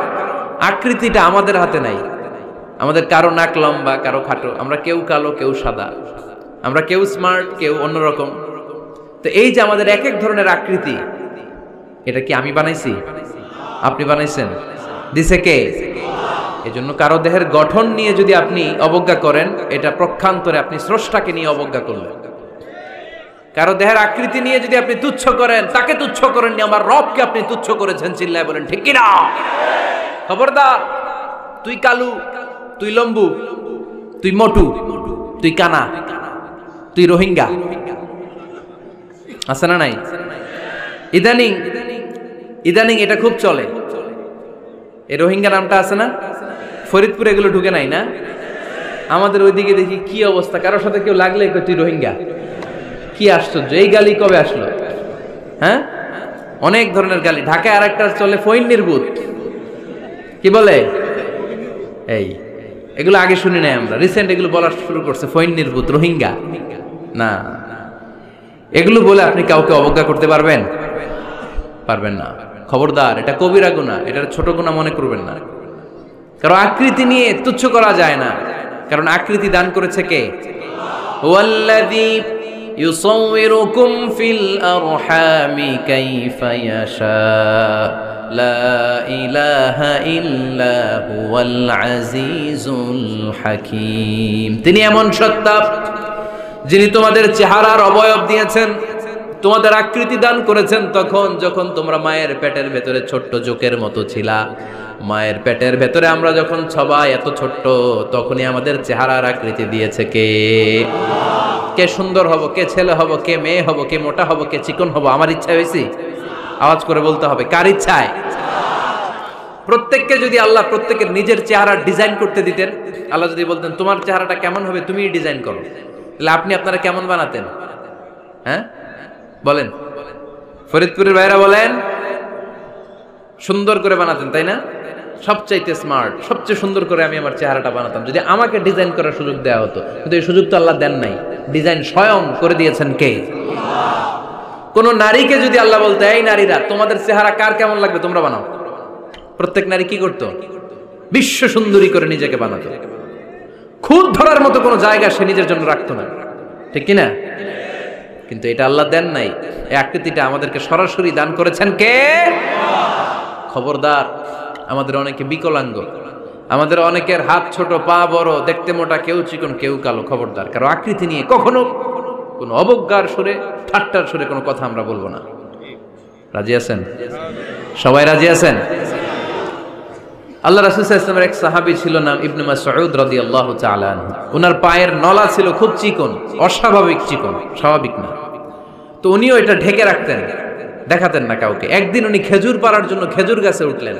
আকৃতিটা আমাদের হাতে নাই। আমাদের কারো নাক লম্বা, কারো খাটো, আমরা কেউ কালো, কেউ সাদা, আমরা কেউ স্মার্ট, কেউ অন্যরকম। তো এই যে আমাদের এক এক ধরনের আকৃতি, এটা কি আমি বানাইছি? আপনি বানাইছেন? দিছে কে? এজন্য কারো দেহের গঠন নিয়ে যদি আপনি অবজ্ঞা করেন, এটা প্রক্ষান্তরে আপনি স্রষ্টাকে নিয়ে অবজ্ঞা করলেন। কারো দেহের আকৃতি নিয়ে যদি আপনি তুচ্ছ করেন, তাকে তুচ্ছ করেননি, আমার রবকে আপনি তুচ্ছ করেছেন। চিল্লায় বলেন ঠিক কিনা? খবরদার, তুই কালু, তুই লম্বু, তুই মোটু, তুই কানা, তুই রোহিঙ্গা, আছে না নাই? ইদানিং ইদানিং এটা খুব চলে। এই রোহিঙ্গা নামটা আছে না? ফরিদপুরে এগুলো ঢুকে নাই না? আমাদের ওইদিকে দেখি কি অবস্থা, কারোর সাথে কেউ লাগলে তুই রোহিঙ্গা। কি আশ্চর্য, এই গালি কবে আসলো? হ্যাঁ, অনেক ধরনের গালি। ঢাকায় আর একটা চলে ফইন্নির ভূত, কি বলে? এই এগুলো আগে শুনি নাই আমরা, রিসেন্ট এগুলো বলা শুরু করছে। ফইন্নির ভূত, রোহিঙ্গা না, এগুলো বলে আপনি কাউকে অবজ্ঞা করতে পারবেন? পারবেন না। খবরদার, এটা কবিরা গুনাহ, এটা ছোট গুনাহ মনে করবেন না। কারণ আকৃতি নিয়ে তুচ্ছ করা যায় না, কারণ আকৃতি দান করেছে কে? ওয়াল্লাযী ইউসাউইরুকুম ফিল আরহামি কাইফা ইয়াশা লা ইলাহা ইল্লা হুয়াল আজিজুল হাকীম। তিনি এমন সত্তা যিনি তোমাদের চেহারার অবয়ব দিয়েছেন, তোমাদের আকৃতি দান করেছেন তখন যখন তোমরা মায়ের পেটের ভেতরে ছোট্ট জোকের মতো ছিলা। মায়ের পেটের ভেতরে আমরা যখন সবাই এত ছোট্ট, তখনই আমাদের চেহারার আকৃতি দিয়েছে কে? কে সুন্দর হব, কে ছেলে হব, কে মেয়ে হব, কে মোটা হব, কে চিকন হব? আমার ইচ্ছা হয়েছে? আওয়াজ করে বলতে হবে, কার ইচ্ছায়? প্রত্যেককে যদি আল্লাহ প্রত্যেকের নিজের চেহারা ডিজাইন করতে দিতেন, আল্লাহ যদি বলতেন তোমার চেহারাটা কেমন হবে তুমি ডিজাইন করো, তাহলে আপনি আপনারা কেমন বানাতেন? হ্যাঁ বলেন, ফরিদপুরের ভাইরা বলেন, সুন্দর করে বানাতেন তাই না? সবচাইতে স্মার্ট, সবচেয়ে সুন্দর করে আমি আমার চেহারাটা বানাতাম যদি আমাকে ডিজাইন করার সুযোগ দেওয়া হতো। কিন্তু এই সুযোগ তো আল্লাহ দেন নাই। ডিজাইন স্বয়ং করে দিয়েছেন কে? কোন নারীকে যদি আল্লাহ বলতে এই নারীরা তোমাদের চেহারা কার কেমন লাগবে তোমরা বানাও, প্রত্যেক নারী কি করতো? বিশ্ব সুন্দরী করে নিজেকে বানাতো। খুদ ধরার মতো কোনো জায়গা সে নিজের জন্য রাখতো না, ঠিক কিনা? কিন্তু এটা আল্লাহ দেন নাই। এই আকৃতিটা আমাদেরকে সরাসরি দান করেছেন কে? খবরদার, আমাদের অনেকে বিকলাঙ্গ, আমাদের অনেকের হাত ছোট, পা বড়, দেখতে মোটা, কেউ চিকন, কেউ কালো। খবরদার, কারো আকৃতি নিয়ে কখনো কোনো অবজ্ঞার সুরে, ঠাট্টার সুরে কোনো কথা আমরা বলবো না। রাজি আছেন? সবাই রাজি আছেন? আল্লাহ রাসূল সাল্লাল্লাহু আলাইহি ওয়াসাল্লামের এক সাহাবী ছিল, নাম ইবনে মাসউদ রাদিয়াল্লাহু তাআলা আনহু। ওনার পায়ের নলা ছিল খুব চিকন, অস্বাভাবিক চিকন, স্বাভাবিক না। তো উনিও এটা ঢেকে রাখতেন, দেখাতেন না কাউকে। একদিন উনি খেজুর পাড়ার জন্য খেজুর গাছে উঠলেন।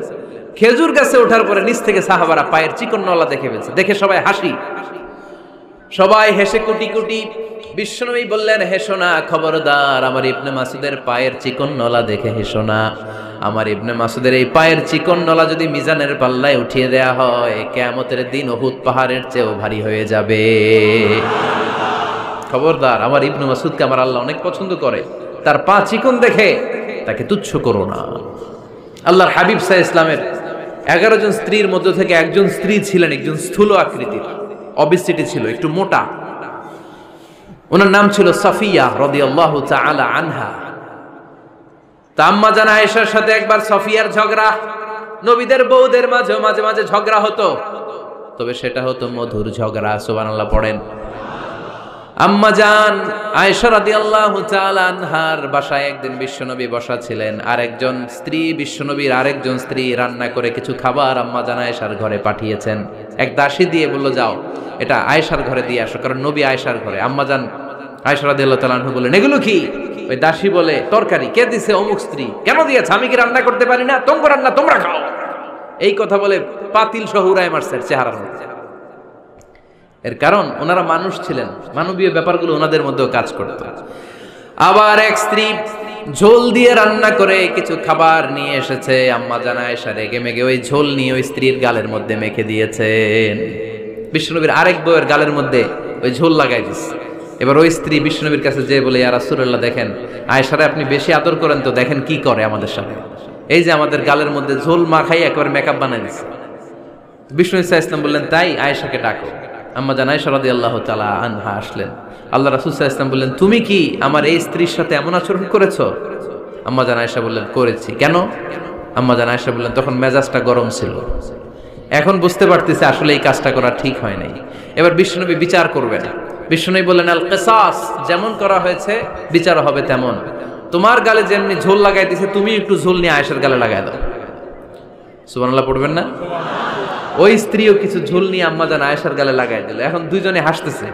খেজুর গাছে ওঠার পরে নিচ থেকে সাহাবারা পায়ের চিকন নলা দেখে ফেলছে। দেখে সবাই হাসি, সবাই হেসে কুটি কুটি। বিশ্বনবী বললেন, হেসো না, খবরদার, আমার ইবনে মাসুদের পায়ের চিকন নলা দেখে হেসো না। আমার ইবনে মাসুদের এই পায়ের চিকন নলা যদি মিজানের পাল্লায় উঠিয়ে দেয়া হয়, কিয়ামতের দিন উহুদ পাহাড়ের চেয়েও ভারী হয়ে যাবে। খবরদার, আমার ইবনে মাসুদকে আমার আল্লাহ অনেক পছন্দ করে, তার পা চিকন দেখে তাকে তুচ্ছ করো না। আল্লাহর হাবিব সাল্লাল্লাহু আলাইহি ইসলামের 11 জন স্ত্রীর মধ্যে থেকে একজন স্ত্রী ছিলেন একজন স্থূল আকৃতির, অবিসিটি ছিল, একটু মোটা। ওনার নাম ছিল সাফিয়া রাদিয়াল্লাহু তাআলা আনহা। তা আম্মা জান আয়েশার সাথে একবার সাফিয়ার ঝগড়া। নবীদের বউদের মাঝে মাঝে মাঝে ঝগড়া হতো, তবে সেটা হতো মধুর ঝগড়া। সুবহানাল্লাহ পড়েন। আম্মা জান আয়েশা রাদিয়াল্লাহু তাআলা আনহার বাসায় একদিন বিশ্বনবী বসা ছিলেন। আরেকজন স্ত্রী, বিশ্বনবীর আরেকজন স্ত্রী রান্না করে কিছু খাবার আম্মা জান আয়েশার ঘরে পাঠিয়েছেন। এক দাসী দিয়ে বলল, যাও এটা আয়েশার ঘরে দিয়ে আসো, কারণ নবী আয়েশার ঘরে। আম্মা জান আয়েশা রাদিয়াল্লাহু তাআলা আনহা বললেন, এগুলো কি? ওই দাসী বলে, তরকারি। কে দিছে? অমুক স্ত্রী। কেন দিয়েছে? আমি কি রান্না করতে পারি না? তোমরা রান্না তোমরা খাও। এই কথা বলে পাতিল সহ উড়ায় মারছে চেহারার মধ্যে। এর কারণ ওনারা মানুষ ছিলেন, মানবীয় ব্যাপারগুলো ওনাদের মধ্যেও কাজ করত। আবার এক স্ত্রী ঝোল দিয়ে রান্না করে কিছু খাবার নিয়ে এসেছে। আম্মা জান আয়েশা রেগে মেগে ওই ঝোল নিয়ে ওই স্ত্রীর গালের মধ্যে মেখে দিয়েছেন। বিশ্বনবীর আরেক বউয়ের গালের মধ্যে ওই ঝোল লাগাই দিচ্ছে। এবার ওই স্ত্রী বিশ্বনবীর কাছে যেয়ে বলে, ইয়া রাসূলুল্লাহ, দেখেন আয়েশারে আপনি বেশি আদর করেন তো, দেখেন কি করে আমাদের সাথে। এই যে আমাদের গালের মধ্যে ঝোল মাখাই একেবারে মেকআপ বানাই দিচ্ছে। বিষ্ণু সাল্লাল্লাহু আলাইহি ওয়াসাল্লাম বললেন, তাই আয়েশাকে ডাকো। আম্মা জান আয়েশা রাদিয়াল্লাহু তাআলা আনহা আসলেন। আল্লাহ রাসূল সাল্লাল্লাহু আলাইহি ওয়াসাল্লাম বললেন, তুমি কি আমার এই স্ত্রীর সাথে এমন আচরণ করেছো? আম্মা জান আয়েশা বললেন, করেছি। কেন? আম্মা জান আয়েশা বললেন, তখন মেজাজটা গরম ছিল, এখন বুঝতে পারতেছি আসলে এই কাজটা করা ঠিক হয় নাই। এবার বিশ্বনবী বিচার করবেন। বিশ্বনবী বললেন, আল কিসাস, যেমন করা হয়েছে বিচার হবে তেমন। তোমার গালে যেমনি ঝোল লাগাই দিয়েছে, তুমি একটু ঝোল নিয়ে আয়েশার গালে লাগাই দাও। সুবহানাল্লাহ পড়বেন না? ওই স্ত্রীও কিছু ঝোল নিয়ে আম্মা জান আয়েশার গালে লাগাই দিল। এখন দুইজনে হাসতেছে।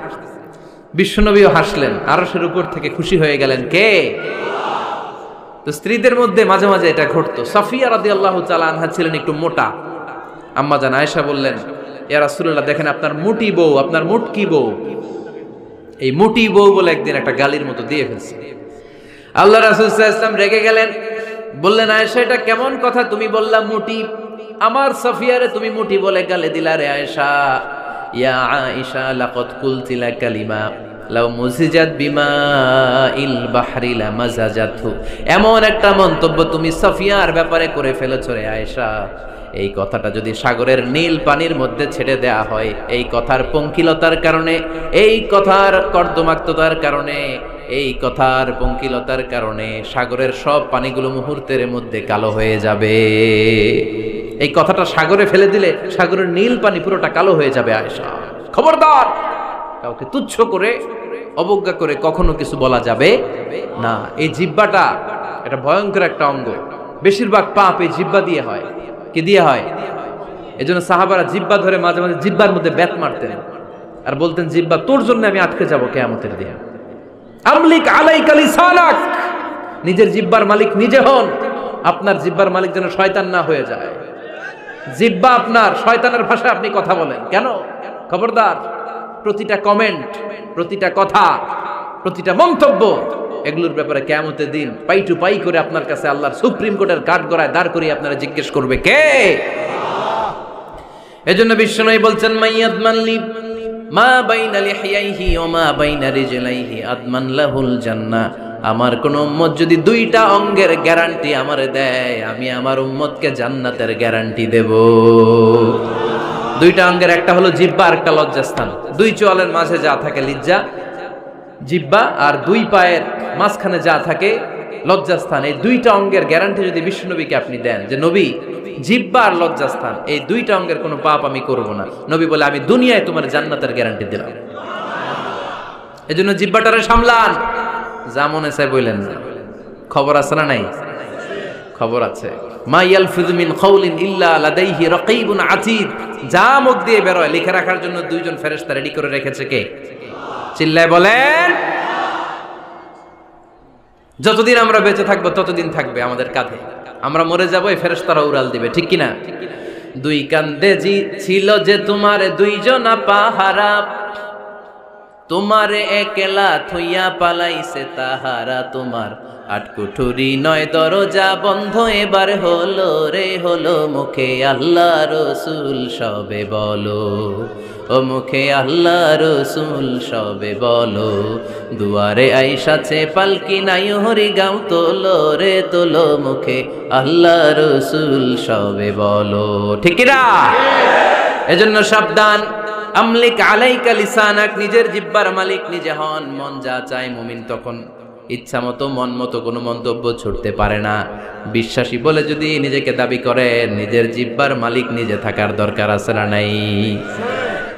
বিশ্বনবীও হাসলেন, আরশের উপর থেকে খুশি হয়ে গেলেন কে? তো স্ত্রীদের মধ্যে মাঝে মাঝে এটা ঘটতো। সাফিয়া রাদিয়াল্লাহু তাআলা আনহা ছিলেন একটু মোটা। আম্মা জান আয়েশা বললেন, ইয়া রাসূলুল্লাহ, দেখেন আপনার মুটি বউ, আপনার মুটকি বউ, এই মুটি বউ বলে একদিন একটা গালির মতো দিয়ে ফেলছে। আল্লাহ রাসূল সাল্লাল্লাহু আলাইহি ওয়াসাল্লাম রেগে গেলেন, বললেন, আয়েশা এটা কেমন কথা তুমি বললা মুটি? আমার সাফিয়ারে তুমি মুটি বলে গালি দিলা রে আয়েশা। ইয়া আয়েশা লাকাদ কুলতি লা কালিমা লাউ মুজিজাত বিমাইল বাহরি লামাজাজাতহু। এমন একটা মন্তব্য তুমি সাফিয়ার ব্যাপারে করে ফেলেছো রে আয়েশা, এই কথাটা যদি সাগরের নীল পানির মধ্যে ছেড়ে দেয়া হয়, এই কথার পঙ্কিলতার কারণে, এই কথার কর্দমাক্ততার কারণে এই কথার পঙ্কিলতার কারণে সাগরের সব পানিগুলো মুহূর্তের মধ্যে কালো হয়ে যাবে। এই কথাটা সাগরে ফেলে দিলে সাগরের নীল পানি পুরোটা কালো হয়ে যাবে। আয়েশা, খবরদার, কাউকে তুচ্ছ করে অবজ্ঞা করে কখনো কিছু বলা যাবে না। এই জিহ্বাটা এটা ভয়ঙ্কর একটা অঙ্গ। বেশিরভাগ পাপ এই জিহ্বা দিয়ে হয়। কি দিয়ে হয়? এজন্য সাহাবারা জিহ্বা ধরে মাঝে মাঝে জিহ্বার মধ্যে ব্যাত মারতেন আর বলতেন, জিহ্বা তোর জন্য আমি আটকে যাব কিয়ামতের দিন। আমলিক আলাইকা লিসানাক, নিজের জিহ্বার মালিক নিজে হন। আপনার জিহ্বার মালিক যেন শয়তান না হয়ে যায়। জিহ্বা আপনার, শয়তানের ভাষায় আপনি কথা বলেন কেন? খবরদার, প্রতিটা কমেন্ট, প্রতিটা কথা, প্রতিটা মন্তব্য, এগুলোর ব্যাপারে কিয়ামতের দিন পাই টু পাই করে আপনার কাছে আল্লাহর সুপ্রিম কোর্টের কাঠগড়ায় দাঁড় করিয়ে আপনারা জিজ্ঞেস করবে কে? এজন্য বিশ্বনবী বলছেন, মাইয়াদমান লি মা বাইনা লিহিয়াইহি ওয়া মা বাইনা রিজলাইহি আদমান লাহুল জান্নাহ। আমার কোন উম্মত যদি দুইটা অঙ্গের গ্যারান্টি আমারে দেয়, আমি আমার উম্মতকে জান্নাতের গ্যারান্টি দেব। দুইটা অঙ্গের, একটা হলো জিহ্বা আর একটা লজ্জাস্থান। দুই চোয়ালের মাঝে যা থাকে লিজ্জা, জিহ্বা, আর দুই পায়ের মাঝখানে যা থাকে লজ্জাস্থান। এই দুইটা অঙ্গের গ্যারান্টি যদি বিশ্বনবীকে আপনি দেন যে নবী, জিহ্বা আর লজ্জাস্থান এই দুইটা অঙ্গের কোনো পাপ আমি করব না, নবী বলে আমি দুনিয়ায় তোমার জান্নাতের গ্যারান্টি দিলাম। এজন্য জিহ্বাটারে সামলান, যা মনে চায় বললেন না। খবর আছে না নাই? খবর আছে। মা ইয়ালফিযু মিন কাউলিন ইল্লা লাদাইহি রাকীবুন আতীদ। যা মুখ দিয়ে বের হয় লিখে রাখার জন্য দুইজন ফেরেশতা রেডি করে রেখেছে কে? চিল্লায় বলেন। যতদিন আমরা বেঁচে থাকবো ততদিন থাকবে আমাদের কাঁধে। আমরা মরে যাবো, এই ফেরেশতারা উড়াল দিবে, ঠিক কিনা? দুই কান্দে জি ছিল যে তোমার দুইজনা পাহারা, তোমারে একলা থইয়া পালাইছে তাহারা। তোমার আটকুঠুরি নয় দরজা বন্ধ এবার হলো রে হলো। মুখে আল্লাহ রসুল সবে বলো, ও মুখে আল্লাহ রসুল সবে বলো। দুয়ারে আইসাছে পালকি নাই হরি গাও তোলো রে তোলো। মুখে আল্লাহ রসুল সবে বলো, ঠিক না? এজন্য সাবধান। আমলিক আলাইকা লিসানাক, নিজের জিহ্বার মালিক নিজে হন। মন যা চায় মুমিন তখন ইচ্ছা মতো মন মতো কোনো মন্তব্য ছুটতে পারে না। বিশ্বাসী বলে যদি নিজেকে দাবি করে, নিজের জিহ্বার মালিক নিজে থাকার দরকার আছে না নাই?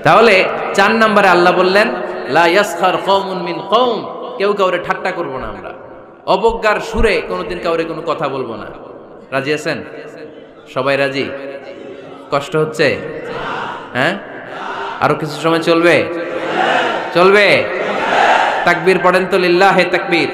তাহলে 4 নম্বরে আল্লাহ বললেন, লা ইয়াসখার কওমুন মিন কওম, কেউ কাউরে ঠাট্টা করব না আমরা। অবজ্ঞার সুরে কোনোদিন কাউরে কোনো কথা বলবো না। রাজি আছেন? সবাই রাজি? কষ্ট হচ্ছে? হ্যাঁ, আরো কিছু সময় চলবে? চলবে? তাকবীর পড়েন তো, লিল্লাহে তাকবীর।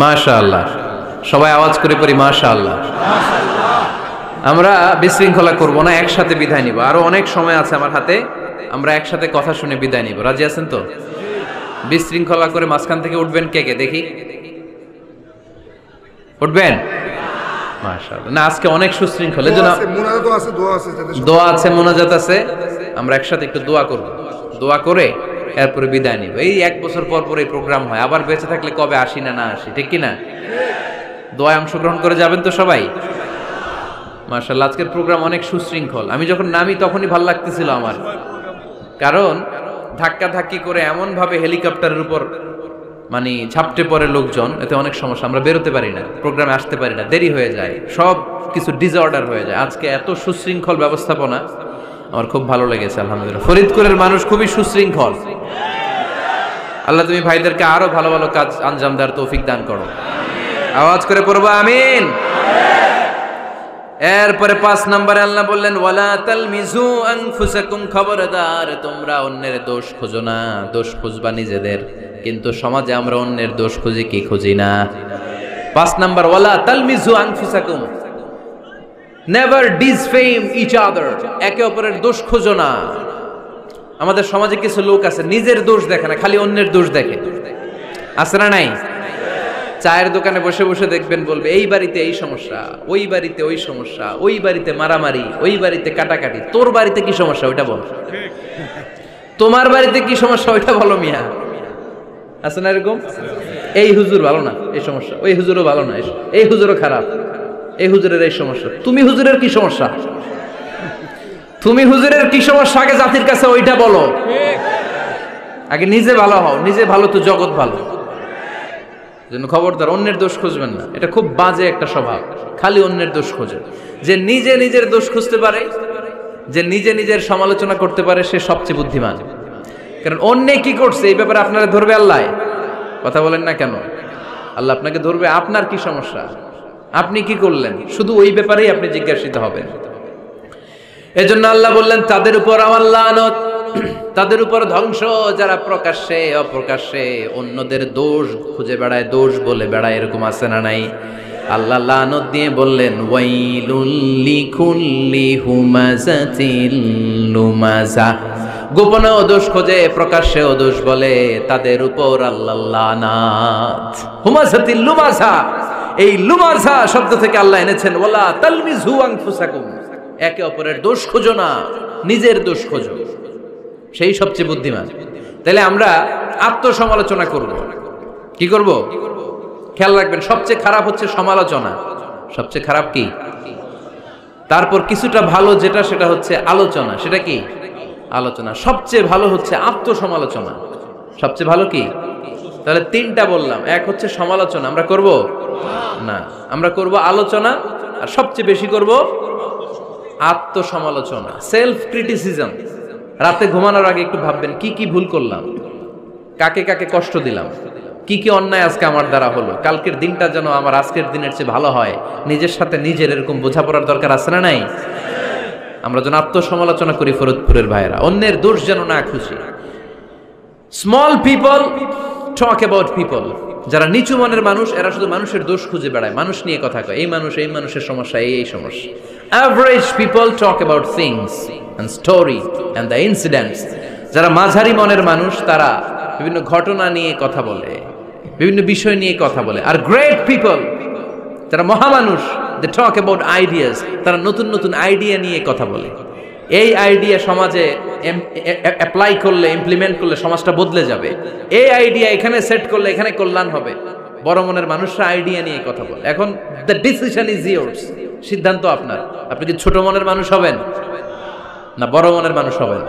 মাশাআল্লাহ, সবাই আওয়াজ করে পড়ি মাশাআল্লাহ। আমরা বিশৃঙ্খলা করব না, একসাথে বিদায় নিব। আরো অনেক সময় আছে আমার হাতে, আমরা একসাথে কথা শুনে বিদায় নিব। রাজি আছেন তো? বিশৃঙ্খলা করে মাঝখান থেকে উঠবেন কে কে দেখি? উঠবেন? মাশাআল্লাহ। না, আজকে অনেক সুশৃঙ্খল, এজন্য দোয়া আছে, মোনাজাত আছে। আমরা একসাথে একটু দোয়া করব, দোয়া করে এরপরে বিদায় নিব। এই 1 বছর পর পর এই প্রোগ্রাম হয়, আবার বেঁচে থাকলে কবে আসি না আসি, ঠিক কিনা? দোয়ায় অংশগ্রহণ করে যাবেন তো সবাই? মাশাআল্লাহ, আজকের প্রোগ্রাম অনেক সুশৃঙ্খল। আমি যখন নামি তখনই ভালো লাগতেছিল আমার, কারণ ধাক্কা ধাক্কি করে এমন ভাবে হেলিকপ্টারের উপর মানে ঝাপটে পড়ে লোকজন, এতে অনেক সমস্যা। আমরা বেরোতে পারি না, প্রোগ্রামে আসতে পারি না, দেরি হয়ে যায়, সব কিছু ডিসঅর্ডার হয়ে যায়। আজকে এত সুশৃঙ্খল ব্যবস্থাপনা আমার খুব ভালো লেগেছে, আলহামদুলিল্লাহ। ফরিদপুরের মানুষ খুবই সুশৃঙ্খল। আল্লাহ তুমি ভাইদেরকে আরো ভালো ভালো কাজ আঞ্জাম দেওয়ার তৌফিক দান করো। আওয়াজ করে পড়বো আমিন। এরপরে 5 নম্বরে আল্লাহ বললেন, ওয়ালা তালমিজু আনফুসাকুম, খবরদার তোমরা অন্যের দোষ খোঁজো না। দোষ খুঁজবা নিজেদের, কিন্তু সমাজে আমরা অন্যের দোষ খুঁজি কি খুঁজি না? 5 নম্বর, ওয়ালা তালমিজু আনফুসাকুম, নেভার ডিসফেম ইচ আদার, একে অপরের দোষ খোঁজো না। আমাদের সমাজে কিছু লোক আছে নিজের দোষ দেখে না, খালি অন্যের দোষ দেখে, আছে না নাই? চায়ের দোকানে বসে বসে দেখবেন বলবে এই বাড়িতে এই সমস্যা, ওই বাড়িতে ওই সমস্যা, ওই বাড়িতে মারামারি, ওই বাড়িতে কাটাকাটি। তোর বাড়িতে কি সমস্যা ওইটা বল, তোমার বাড়িতে কি সমস্যা ওইটা বলো মিয়া। আছে না এরকম? এই হুজুর ভালো না, এই সমস্যা, ওই হুজুরও ভালো না, এই হুজুরও খারাপ, এই হুজুরের এই সমস্যা। তুমি হুজুরের কি সমস্যা, তুমি হুজুরের কি সমস্যা আগে জাতির কাছে ওইটা বলো। আগে নিজে ভালো হও, নিজে ভালো তো জগৎ ভালো। জন্য খবরদার অন্যের দোষ খুঁজবেন না, এটা খুব বাজে একটা স্বভাব। খালি অন্যের দোষ খোঁজে। যে নিজে নিজের দোষ খুঁজতে পারে, যে নিজে নিজের সমালোচনা করতে পারে, সে সবচেয়ে বুদ্ধিমান। কারণ অন্যে কি করছে এই ব্যাপারে আপনারা ধরবে আল্লাহ। কথা বলেন না কেন? আল্লাহ আপনাকে ধরবে আপনার কি সমস্যা, আপনি কি করলেন, শুধু ওই ব্যাপারেই আপনি জিজ্ঞাসিত হবেন। এজন্য আল্লাহ বললেন তাদের উপর আমার লানত, তাদের উপর ধ্বংস যারা প্রকাশ্যে অপ্রকাশ্যে অন্যদের দোষ খুঁজে বেড়ায়, দোষ বলে বেড়ায়। এরকম আছে না নাই? আল্লাহ লানত দিয়ে বললেন ওয়াইলুল লিকুল্লি হুমাযাতিল লুমাযা। গোপনেও দোষ খোঁজে, প্রকাশ্যেও দোষ বলে, তাদের উপর আল্লাহ লানাত। হুমাযাতিল লুমাযা, এই লুমাযা শব্দ থেকে আল্লাহ এনেছেন ওয়ালা তালমিযু আনফুসাকুম। একে অপরের দোষ খোঁজো না, নিজের দোষ খোঁজো, সেই সবচেয়ে বুদ্ধিমান। তাহলে আমরা আত্মসমালোচনা করব। কি করব? খেয়াল রাখবেন, সবচেয়ে খারাপ হচ্ছে সমালোচনা। সবচেয়ে খারাপ কি? তারপর কিছুটা ভালো যেটা, সেটা হচ্ছে আলোচনা। সেটা কি? আলোচনা। সবচেয়ে ভালো হচ্ছে আত্মসমালোচনা। সবচেয়ে ভালো কি? তাহলে তিনটা বললাম। এক হচ্ছে সমালোচনা, আমরা করব না, আমরা করব আলোচনা, আর সবচেয়ে বেশি করব আত্মসমালোচনা, সেলফ ক্রিটিসিজম। রাতে ঘুমানোর আগে একটু ভাববেন কি কি ভুল করলাম, কাকে কাকে কষ্ট দিলাম, কি কি অন্যায় আজকে আমার দ্বারা হলো, কালকের দিনটা যেন আমার আজকের দিনের চেয়ে ভালো হয়। নিজের সাথে নিজের এরকম বোঝাপড়ার দরকার আছে না নাই? আমরা যেন আত্মসমালোচনা করি ফরিদপুরের ভাইয়েরা, অন্যের দোষ যেন না খুঁজি। Small people talk about people. যারা নিচু মনের মানুষ, এরা শুধু মানুষের দোষ খুঁজে বেড়ায়, মানুষ নিয়ে কথা কয়, এই মানুষ, এই মানুষের সমস্যা, এই সমস্যা। Average people talk about things and story and the incidents. যারা মাঝারি মনের মানুষ, তারা বিভিন্ন ঘটনা নিয়ে কথা বলে, বিভিন্ন বিষয় নিয়ে কথা বলে। আর গ্রেট পিপল, যারা মহামানুষ, দে টক অ্যাবাউট আইডিয়াস। তারা নতুন নতুন আইডিয়া নিয়ে কথা বলে। এই আইডিয়া সমাজে অ্যাপ্লাই করলে, ইমপ্লিমেন্ট করলে সমাজটা বদলে যাবে। এই আইডিয়া এখানে সেট করলে এখানে কল্যাণ হবে। বড় মনের মানুষরা আইডিয়া নিয়ে কথা বলে। এখন দ্য ডিসিশন ইজ ইয়ার্স, সিদ্ধান্ত আপনার। আপনি কি ছোট মনের মানুষ হবেন না বড় মনের মানুষ হবেন?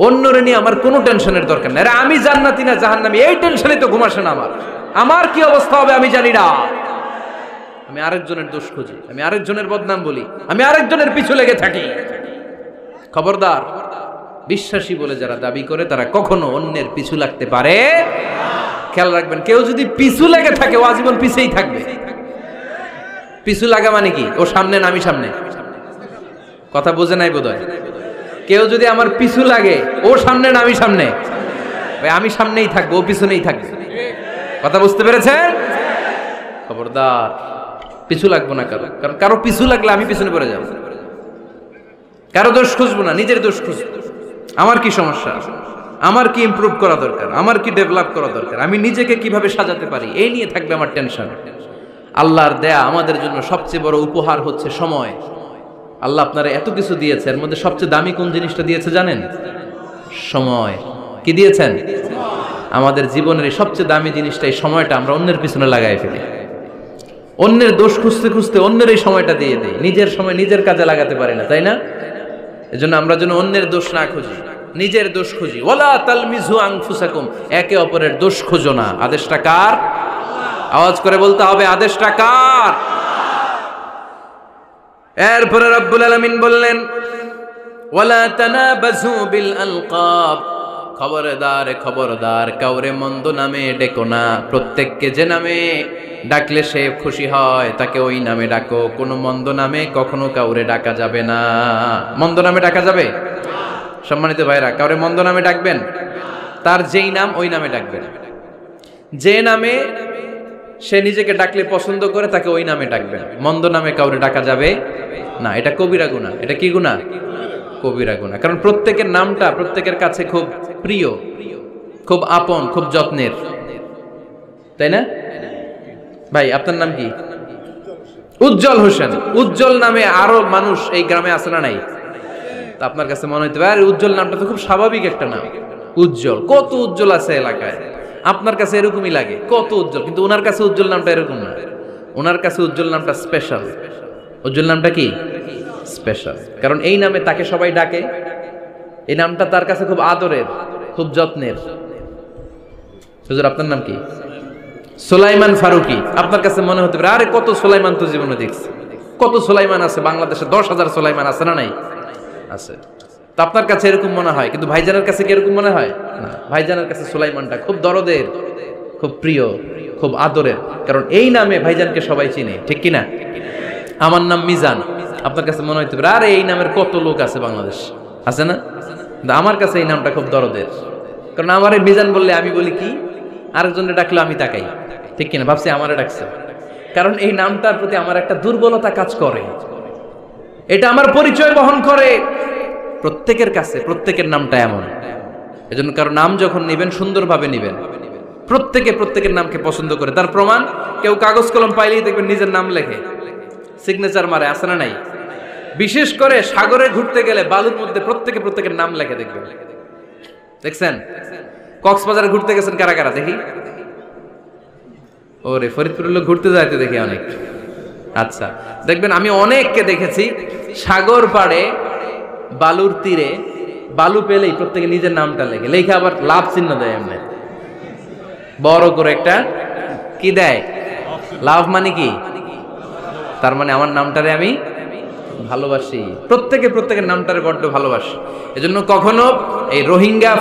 অন্যরে নিয়ে আমার কোনো টেনশনের দরকার নেই। আমি জান্নাতি না জাহান্নামী, এই টেনশনে তো ঘুম আসে না আমার। আমার কি অবস্থা হবে আমি জানি না। আমি আরেকজনের দোষ খুঁজি, আমি আরেকজনের বদনাম বলি, আমি আরেকজনের পিছু লেগে থাকি। খবরদার, বিশ্বাসী বলে যারা দাবি করে তারা কখনো অন্যের পিছু লাগতে পারে। খেয়াল রাখবেন, কেউ যদি পিছু লেগে থাকে ও আজীবন পিছেই থাকবে। পিছু লাগা মানে কি? ও সামনে না আমি সামনে? কথা বোঝে নাই বোধহয়। কেউ যদি আমার পিছু লাগে, ও সামনে না আমি সামনে? আমি সামনেই থাকবো, ও পিছনেই থাকবে। কথা বুঝতে পেরেছেন? খবরদার, পিছু লাগবো না কারো। কারণ কারো পিছু লাগলে আমি পিছনে পড়ে যাবো। কারো দোষ খুঁজবো না, নিজের দোষ খুঁজবো। আমার কি সমস্যা, আমার কি ইমপ্রুভ করা দরকার, আমার কি ডেভেলপ করা দরকার, আমি নিজেকে কিভাবে সাজাতে পারি, এই নিয়ে থাকবে আমার টেনশন। আল্লাহর দেয়া আমাদের জন্য সবচেয়ে বড় উপহার হচ্ছে সময়। আল্লাহ আপনারা এত কিছু দিয়েছে, এর মধ্যে সবচেয়ে দামি কোন জিনিসটা দিয়েছে জানেন? সময়। কি দিয়েছেন? আমাদের জীবনের এই সবচেয়ে দামি জিনিসটা, এই সময়টা আমরা অন্যের পিছনে লাগাই ফেলি। অন্যের দোষ খুঁজতে খুঁজতে অন্যের এই সময়টা দিয়ে দেই, নিজের সময় নিজের কাজে লাগাতে পারি না, তাই না? এজন্য আমরা যেন অন্যের দোষ না খুঁজি, নিজের দোষ খুঁজি। ওয়ালা তালমিযু আনফুসাকুম, একে অপরের দোষ খুঁজো না। আদেশটা কার? আওয়াজ করে বলতে হবে, আদেশটা কার? এরপরে রব্বুল আলামিন বললেন ওয়ালা তানাবাযু বিল আলকাব। খবরদার, খবরদার, কাউরে মন্দ নামে ডেকো না। প্রত্যেককে যে নামে ডাকলে সে খুশি হয় তাকে ওই নামে ডাকো। কোনো মন্দ নামে কখনো কাউরে ডাকা যাবে না। মন্দ নামে ডাকা যাবে? সম্মানিত ভাইরা, কাউরে মন্দ নামে ডাকবেন? তার যেই নাম ওই নামে ডাকবেন। যে নামে সে নিজেকে ডাকলে পছন্দ করে তাকে ওই নামে ডাকবেন। মন্দ নামে কাউরে ডাকা যাবে না। এটা কবিরা গুনাহ। এটা কি গুনাহ? কবিরা গুনাহ। কারণ প্রত্যেকের নামটা প্রত্যেকের কাছে খুব প্রিয়, খুব আপন, খুব যত্নের, তাই না? ভাই আপনার নাম কি? উজ্জ্বল হোসেন। উজ্জ্বল নামে আরো মানুষ এই গ্রামে আছে না নাই? তা আপনার কাছে মনে হইতে পারে উজ্জ্বল নামটা তো খুব স্বাভাবিক একটা নাম। উজ্জ্বল, কত উজ্জ্বল আছে এলাকায়, আপনার কাছে এরকমই লাগে কত উজ্জ্বল, কিন্তু ওনার কাছে উজ্জ্বল নামটা এরকম না। ওনার কাছে উজ্জ্বল নামটা স্পেশাল। উজ্জ্বল নামটা কি? স্পেশাল। কারণ এই নামে তাকে সবাই ডাকে, এই নামটা তার কাছে খুব আদরের, খুব যত্নের। হুজুর আপনার নাম কি? সুলাইমান ফারুকি। আপনার কাছে মনে হতে পারে আরে কত সুলাইমান তো জীবনে দেখছি, কত সুলাইমান আছে বাংলাদেশে, 10,000 সুলাইমান আছে না নাই? আছে। তো আপনার কাছে এরকম মনে হয়, কিন্তু ভাইজানের কাছে কি এরকম মনে হয় না? ভাইজানের কাছে সুলাইমানটা খুব দরদের, খুব প্রিয়, খুব আদরের। কারণ এই নামে ভাইজানকে সবাই চিনে, ঠিক কিনা? আমার নাম মিজান। আপনার কাছে মনে হইতে পারে আরে এই নামের কত লোক আছে বাংলাদেশ, আছে না? আমার কাছে এই নামটা খুব দরদের। কারণ আমারে মিজান বললে আমি বলি কি, আরেকজনে ডাকলে আমি তাকাই, ঠিক কিনা? ভাবছি আমারে ডাকছে, কারণ এই নামটার প্রতি আমার একটা দুর্বলতা কাজ করে, এটা আমার পরিচয় বহন করে প্রত্যেকের কাছে। প্রত্যেকের নামটা এমন, এজন্য কারো নাম যখন নিবেন সুন্দরভাবে নিবেন। প্রত্যেকে প্রত্যেকের নামকে পছন্দ করে। তার প্রমাণ, কেউ কাগজ কলম পাইলেই দেখবেন নিজের নাম লেখে, সিগনেচার মারে, আছে না নাই? বিশেষ করে সাগরে ঘুরতে গেলে বালুর মধ্যে প্রত্যেকে প্রত্যেকের নাম লেখে, দেখবেন, দেখছেন? কক্সবাজারে ঘুরতে গেছেন কারা কারা দেখি? ওরে ফরিদপুরের লোক ঘুরতে যাইতে দেখি অনেক। আচ্ছা, দেখবেন আমি অনেককে দেখেছি সাগর পাড়ে বালুর তীরে বালু পেলেই প্রত্যেকে নিজের নামটা লেখে, লেখে আবার লাভ চিহ্ন দেয় এমনি বড় করে একটা, কি দেয়? লাভ। মানে কি? তার মানে আমার নামটারে আমি ভালোবাসি। প্রত্যেকে প্রত্যেকের নামটারে বড্ড ভালোবাসি। এজন্য কখনো এই রোহিঙ্গা